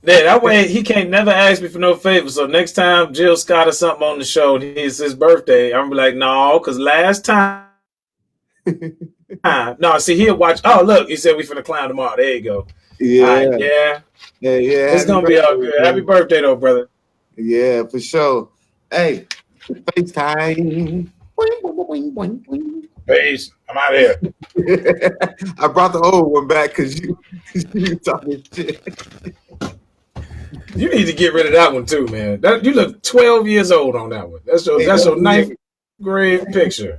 Yeah, that way he can't never ask me for no favor. So next time Jill Scott or something on the show and it's his birthday, I'm be like, no, because last time. No, see, he'll watch. Oh, look, he said we finna clown tomorrow. There you go. Yeah. Right, yeah. It's gonna be all good. Happy birthday, though, brother. Yeah, for sure. Hey, FaceTime. Peace. I'm out of here. I brought the old one back because you talking shit. You need to get rid of that one too, man. You look 12 years old on that one. That's your ninth grade picture.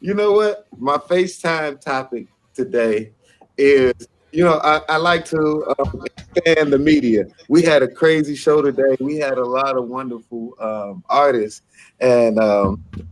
You know what? My FaceTime topic today is, I like to expand the media. We had a crazy show today. We had a lot of wonderful artists, and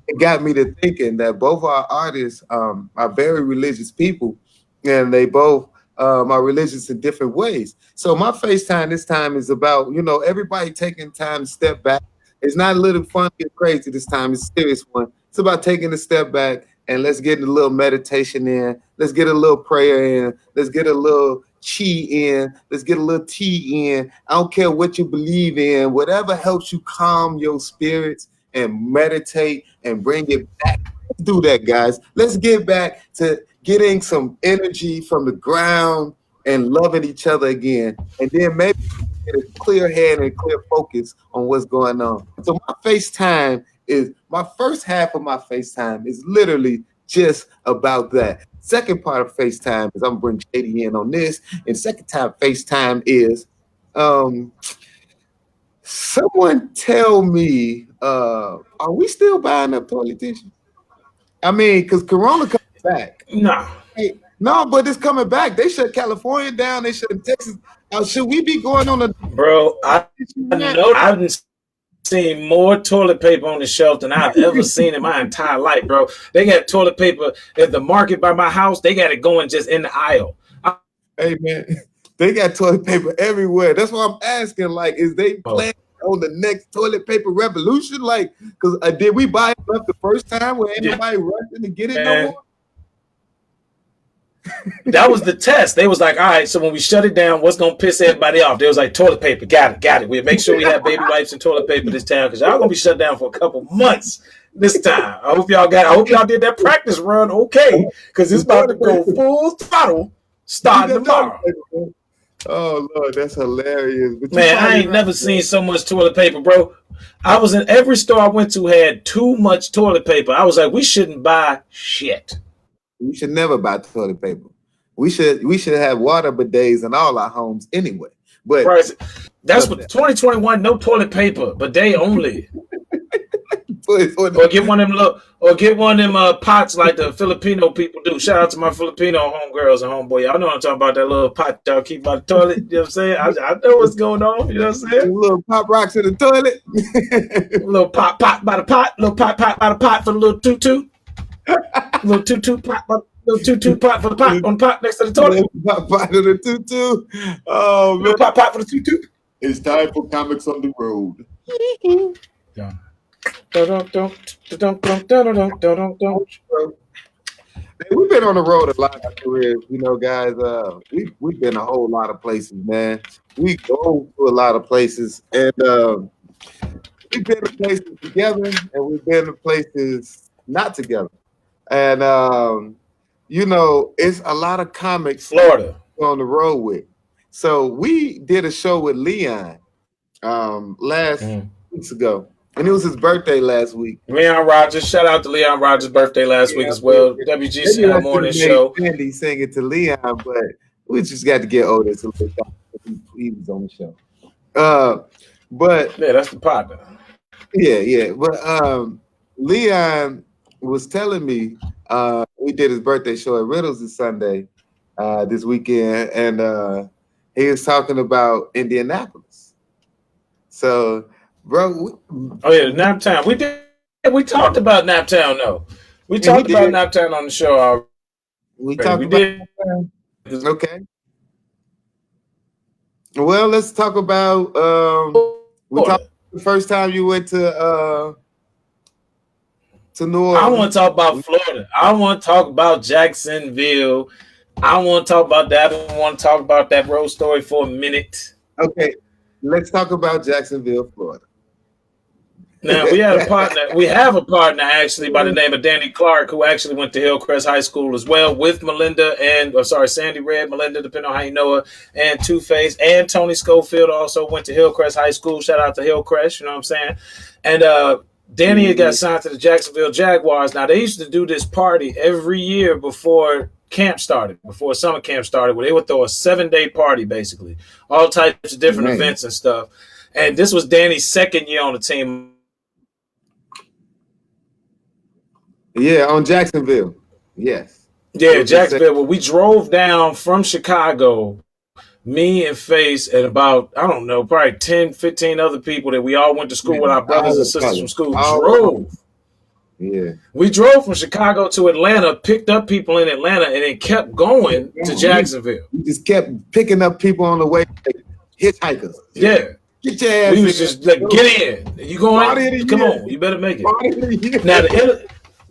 it got me to thinking that both our artists are very religious people, and they both are religious in different ways. So my FaceTime this time is about, everybody taking time to step back. It's not a little fun and crazy this time. It's a serious one. It's about taking a step back and let's get a little meditation in. Let's get a little prayer in. Let's get a little chi in. Let's get a little tea in. I don't care what you believe in. Whatever helps you calm your spirits and meditate and bring it back. Let's do that, guys. Let's get back to getting some energy from the ground and loving each other again. And then maybe get a clear head and clear focus on what's going on. So my FaceTime is, my first half of my FaceTime is literally just about that. Second part of FaceTime is I'm gonna bring Shay'de in on this. And second time FaceTime is someone tell me, are we still buying up toilet tissue? I mean, because Corona coming back. No. Hey, no, but it's coming back. They shut California down. They shut Texas. Should we be going on a... Bro, I know I've seen more toilet paper on the shelf than I've ever seen in my entire life, bro. They got toilet paper at the market by my house. They got it going just in the aisle. Hey, man, they got toilet paper everywhere. That's why I'm asking, like, is they planning on the next toilet paper revolution? Like, because did we buy enough the first time where anybody rushing to get it no more? That was the test. They was like, all right, so when we shut it down, what's going to piss everybody off? They was like, toilet paper. Got it. We'll make sure we have baby wipes and toilet paper this time because y'all going to be shut down for a couple months this time. I hope y'all did that practice run okay because it's about to go full throttle starting tomorrow. Oh, Lord, that's hilarious. But man, I ain't never seen so much toilet paper, bro. I was in every store I went to had too much toilet paper. I was like, we shouldn't buy shit. We should never buy toilet paper. We should have water bidets in all our homes anyway. But that's what 2021. No toilet paper, bidet only. Or get one of them pots like the Filipino people do. Shout out to my Filipino homegirls and homeboy. Y'all know what I'm talking about. That little pot y'all keep by the toilet. You know what I'm saying? I know what's going on. You know what I'm saying? Little pop rocks in the toilet. Little pot by the pot. Little pot by the pot for the little tutu. Little tutu pot for the pot on the pot next to the toilet. Pot for the tutu. Oh man, pot for the tutu. It's time for comics on the road. Yeah. We've been on the road a lot of our careers, you know, guys. We've been a whole lot of places, man. We go to a lot of places, and we've been to places together, and we've been to places not together. And you know, it's a lot of comics Florida on the road with. So we did a show with Leon last weeks ago, and it was his birthday last week. Leon Rogers, shout out to Leon Rogers' birthday last week as well. WGC in the morning show. Sandy singing to Leon, but we just got to get Otis a little time. He was on the show. But yeah, that's the partner. Yeah. But Leon was telling me we did his birthday show at Riddles this Sunday, this weekend, and he was talking about Indianapolis. So, bro, Naptown. We talked about Naptown though. We talked about Naptown on the show already. We talked about Naptown. Okay. Well, let's talk about we talked the first time you went to New Orleans. I want to talk about Florida. I want to talk about Jacksonville. I want to talk about that. I want to talk about that road story for a minute. Okay, let's talk about Jacksonville, Florida. Now we have a partner actually by the name of Danny Clark, who actually went to Hillcrest High School as well with Melinda Sandy Red, Melinda, depending on how you know her, and Two-Face, and Tony Schofield also went to Hillcrest High School. Shout out to Hillcrest, you know what I'm saying? And Danny had got signed to the Jacksonville Jaguars. Now they used to do this party every year before summer camp started, where they would throw a 7-day party, basically, all types of different events and stuff. And this was Danny's second year on the team. Yeah, on Jacksonville. Yes. Yeah, Jacksonville. Well, we drove down from Chicago, me and Face, and about, I don't know, probably 10, 15 other people that we all went to school with, our brothers and sisters from school. Drove. Yeah. We drove from Chicago to Atlanta, picked up people in Atlanta, and then kept going to Jacksonville. We just kept picking up people on the way, like hitchhikers. Yeah. Get your ass We was just like, get in. You going? Come on. You better make it. Now,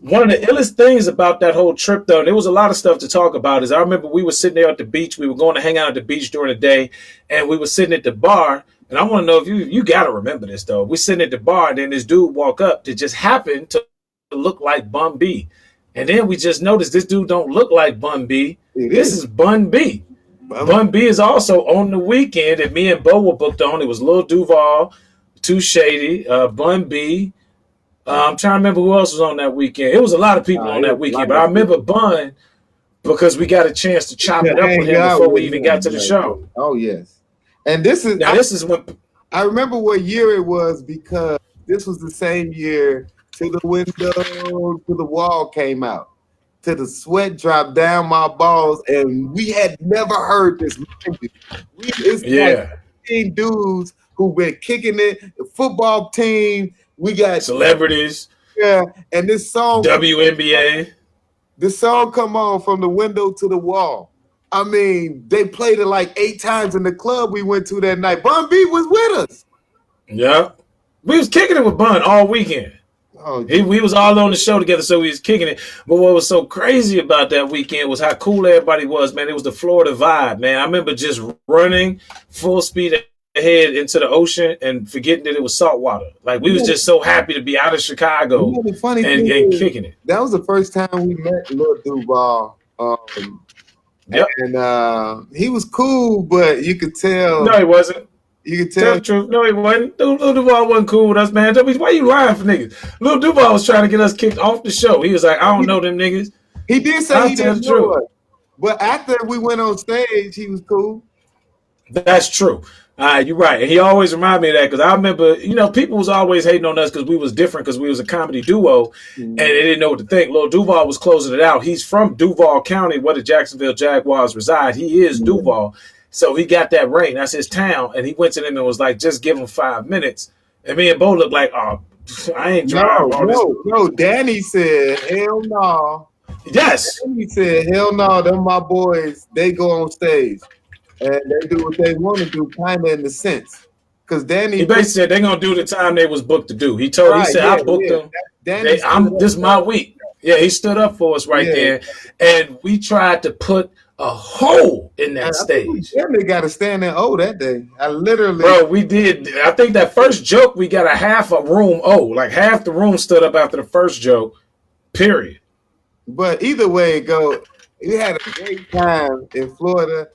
one of the illest things about that whole trip, though, there was a lot of stuff to talk about, is I remember we were sitting there at the beach. We were going to hang out at the beach during the day, and we were sitting at the bar. And I want to know if you got to remember this, though. We're sitting at the bar, and then this dude walk up that just happened to look like Bun B. And then we just noticed this dude don't look like Bun B. This is Bun B. Bun B is also on the weekend that me and Bo were booked on. It was Lil Duval, Too Shay'de, Bun B. I'm trying to remember who else was on that weekend. It was a lot of people on that weekend, but I remember Bun because we got a chance to chop it up with him before we even got to the show. Oh, yes. And this is when I remember what year it was, because this was the same year To the Window, To the Wall came out. To the Sweat Dropped Down My Balls, and we had never heard this music. It's like 15 dudes who been kicking it, the football team. We got celebrities. Yeah, and this song WNBA. This song come on, From the Window to the Wall. I mean, they played it like 8 times in the club we went to that night. Bun B was with us. Yeah. We was kicking it with Bun all weekend. Oh, we was all on the show together, so we was kicking it. But what was so crazy about that weekend was how cool everybody was, man. It was the Florida vibe, man. I remember just running full speed ahead into the ocean and forgetting that it was salt water. Like, we was just so happy to be out of Chicago and kicking it. That was the first time we met Lil Duval. And he was cool, but you could tell. No, he wasn't. You could tell. That's true. No, he wasn't. Lil Duval wasn't cool with us, man. Why you lying for niggas? Lil Duval was trying to get us kicked off the show. He was like, I don't know them niggas. He did say he didn't know us. But after we went on stage, he was cool. That's true. You're right. And he always reminded me of that, because I remember, people was always hating on us because we was different, because we was a comedy duo, and they didn't know what to think. Lil Duval was closing it out. He's from Duval County, where the Jacksonville Jaguars reside. He is Duval. So he got that ring. That's his town. And he went to them and was like, just give him 5 minutes. And me and Bo looked like, oh, I ain't driving all this. No, Danny said, hell no. Yes. Danny said, hell no, them my boys, they go on stage. And they do what they want to do, kind of in the sense. because Danny. He basically said they're gonna do the time they was booked to do. He said I booked them. This is my week. Yeah, he stood up for us there, and we tried to put a hole in that stage. They got to stand there. That day, bro, we did. I think that first joke we got a half a room. Like half the room stood up after the first joke. Period. But either way it go, we had a great time in Florida,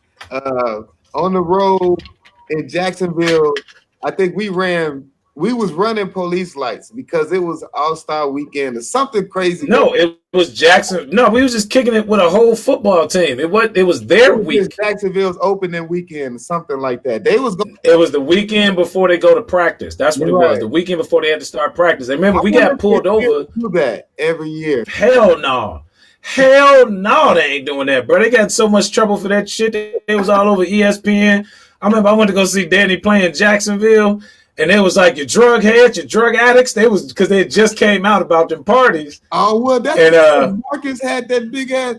on the road in Jacksonville. I think we was running police lights because it was All-Star weekend or something crazy. No, it was Jackson. No, we was just kicking it with a whole football team. It was their week. Jacksonville's opening weekend or something like that. It was the weekend before they go to practice. That's what it was. The weekend before they had to start practice. And remember, we got pulled over. Do that every year. Hell no. Hell no, they ain't doing that, bro. They got so much trouble for that shit. It was all over ESPN. I remember I went to go see Danny play in Jacksonville, and it was like your drug heads, your drug addicts. They was because they just came out about them parties. Oh well, that's Marcus had that big ass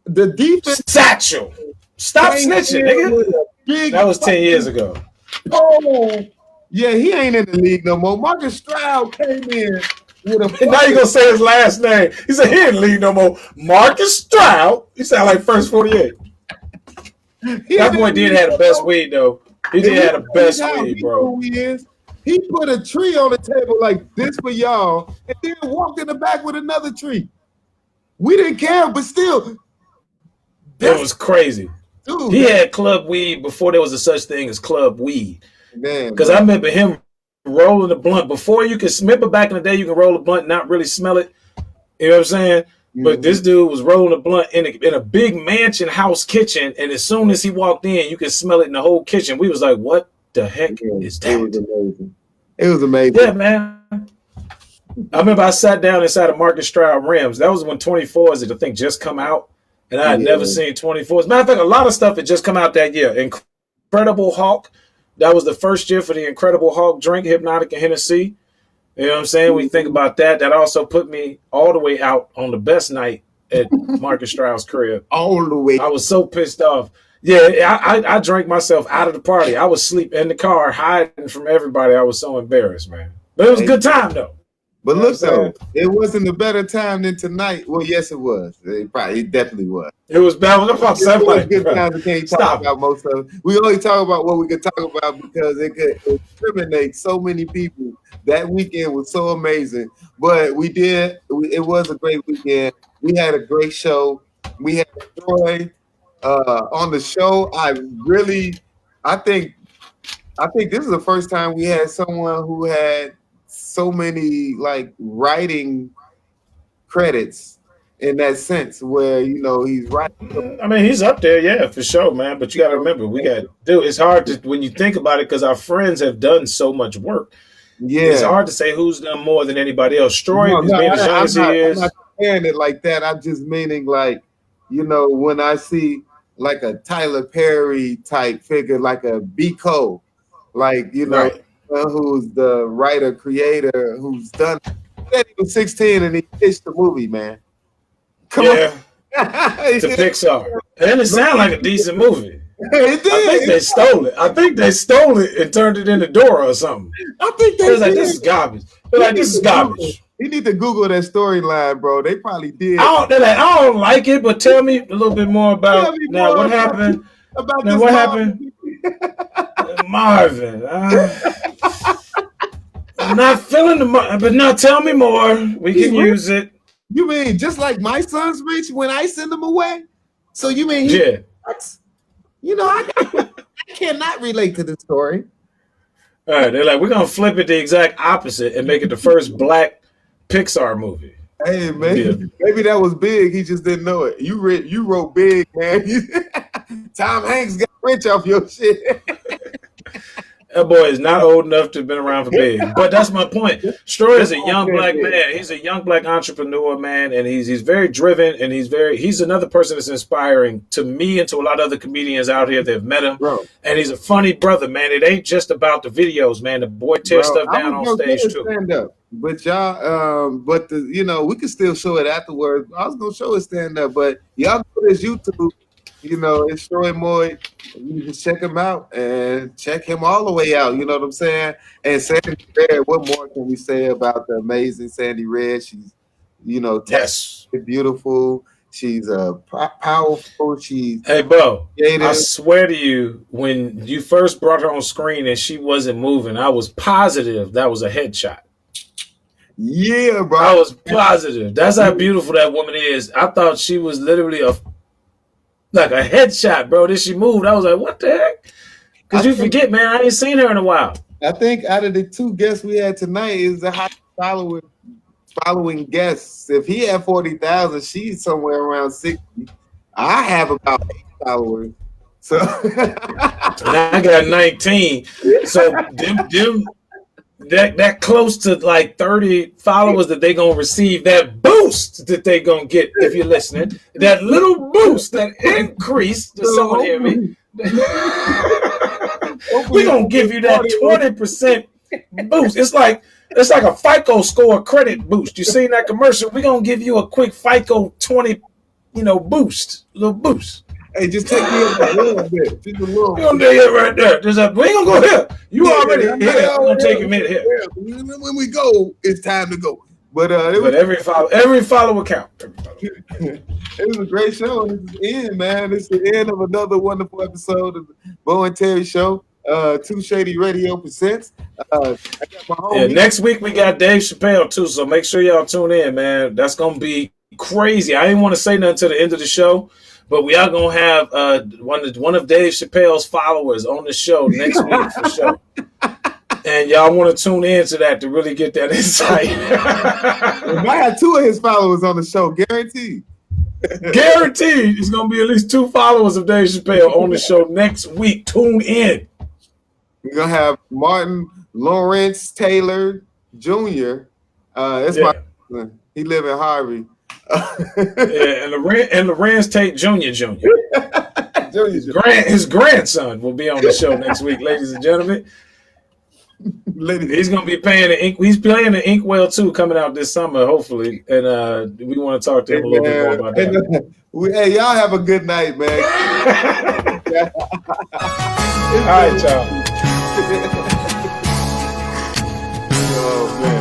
the defense satchel. Stop snitching, nigga. That was 10 years ago. Oh yeah, he ain't in the league no more. Marcus Stroud came in. Now you gonna say his last name. He said he ain't leave no more. Marcus Stroud. He sound like First 48. That boy did have the best weed though. He did have the best weed, bro. He put a tree on the table like this for y'all, and then walked in the back with another tree. We didn't care, but still, it was crazy. Dude, he had club weed before there was a such thing as club weed. Because I remember him rolling the blunt before you could remember back in the day you can roll a blunt and not really smell it. You know what I'm saying? Mm-hmm. But this dude was rolling a blunt in a big mansion house kitchen, and as soon as he walked in, you could smell it in the whole kitchen. We was like, "What the heck is that?" It was amazing. Yeah, man. I remember I sat down inside of Marcus Stroud rims. That was when 24s I think just come out, and I had never seen 24s. Matter of fact, a lot of stuff had just come out that year. Incredible Hulk. That was the first year for the Incredible Hulk drink, Hypnotic and Hennessy. You know what I'm saying? When you think about that, that also put me all the way out on the best night at Marcus Stroud's crib. All the way. I was so pissed off. Yeah, I drank myself out of the party. I was asleep in the car, hiding from everybody. I was so embarrassed, man. But it was a good time, though. But look, though, it wasn't a better time than tonight. Well, yes, it was. It definitely was. It was bad. I'm about to say, like, good times we can't talk about most of it. We only talk about what we could talk about because it could incriminate so many people. That weekend was so amazing. But we did. It was a great weekend. We had a great show. We had Stroy on the show. I think this is the first time we had someone who had so many like writing credits in that sense where he's writing. I mean, he's up there, yeah, for sure, man. But you got to remember, it's hard to when you think about it because our friends have done so much work. Yeah, it's hard to say who's done more than anybody else. Stroy is being as young as he is. I'm not comparing it like that. I'm just meaning like when I see like a Tyler Perry type figure, like a B. Cole, like right. Who's the writer, creator, who's done that. He was 16 and he pitched the movie, man. Come on. To Pixar. And it sounded like a decent movie. It did. I think they stole it. I think they stole it and turned it into Dora or something. I think they was like, this is garbage. They're like, this is garbage. You need to Google that storyline, bro. They probably did. I don't like it, but tell me a little bit more about what happened. What happened? Marvin. I'm not feeling but now tell me more. We can use it. You mean just like my son's rich when I send him away? So you mean I cannot relate to the story. All right, they're like, we're gonna flip it the exact opposite and make it the first black Pixar movie. Hey man, maybe that was big. He just didn't know it. You wrote big, man. Tom Hanks got rich off your shit. That boy is not old enough to have been around for big. But that's my point. Stroy is a young black man. He's a young black entrepreneur, man, and he's very driven, and he's another person that's inspiring to me and to a lot of other comedians out here that have met him. Bro. And he's a funny brother, man. It ain't just about the videos, man. The boy tears stuff down on stage too. Stand up. But y'all, we can still show it afterwards. I was gonna show it stand up, but y'all go to this YouTube You know, it's Stroy Moyd. You just check him out and check him all the way out. You know what I'm saying? And Sandy Red, what more can we say about the amazing Sandy Red? She's, Yes. beautiful. She's powerful. She's Hey, Bo, creative. I swear to you, when you first brought her on screen and she wasn't moving, I was positive that was a headshot. Yeah, bro. I was positive. That's how beautiful that woman is. I thought she was literally like a headshot, bro. Then she moved. I was like, what the heck? Because you forget, man, I ain't seen her in a while. I think out of the two guests we had tonight is the highest following guests. If he had 40,000, she's somewhere around 60. I have about 8 followers. So and I got 19. So them that close to like 30 followers that they gonna receive that boost that they gonna get if you're listening. That little boost, that increase. Does someone hear me? We gonna give you that 20% boost. It's like a FICO score credit boost. You seen that commercial? We gonna give you a quick FICO 20, boost, little boost. Hey, just take me up a little bit. Just a little. We gonna do it right there. We ain't gonna go here. You already here. I'm gonna take a minute here. When we go, it's time to go. But every follower count. It was a great show. And it's the end, man. It's the end of another wonderful episode of the Bo and Terry Show. Two Shay'de Radio presents. Next week we got Dave Chappelle too, so make sure y'all tune in, man. That's gonna be crazy. I didn't want to say nothing to the end of the show, but we are gonna have one of Dave Chappelle's followers on the show next week for sure. And y'all want to tune in to that to really get that insight. I had 2 of his followers on the show, guaranteed. Guaranteed, it's gonna be at least 2 followers of Dave Chappelle on the show next week. Tune in. We're gonna have Martin Lawrence Taylor Jr. That's my cousin. He live in Harvey. and Lorenz Tate Jr. His grandson will be on the show next week, ladies and gentlemen. He's gonna be he's playing the Inkwell 2 coming out this summer, hopefully. And we want to talk to him a little bit more about that. Hey, y'all have a good night, man. All right, y'all. Oh man.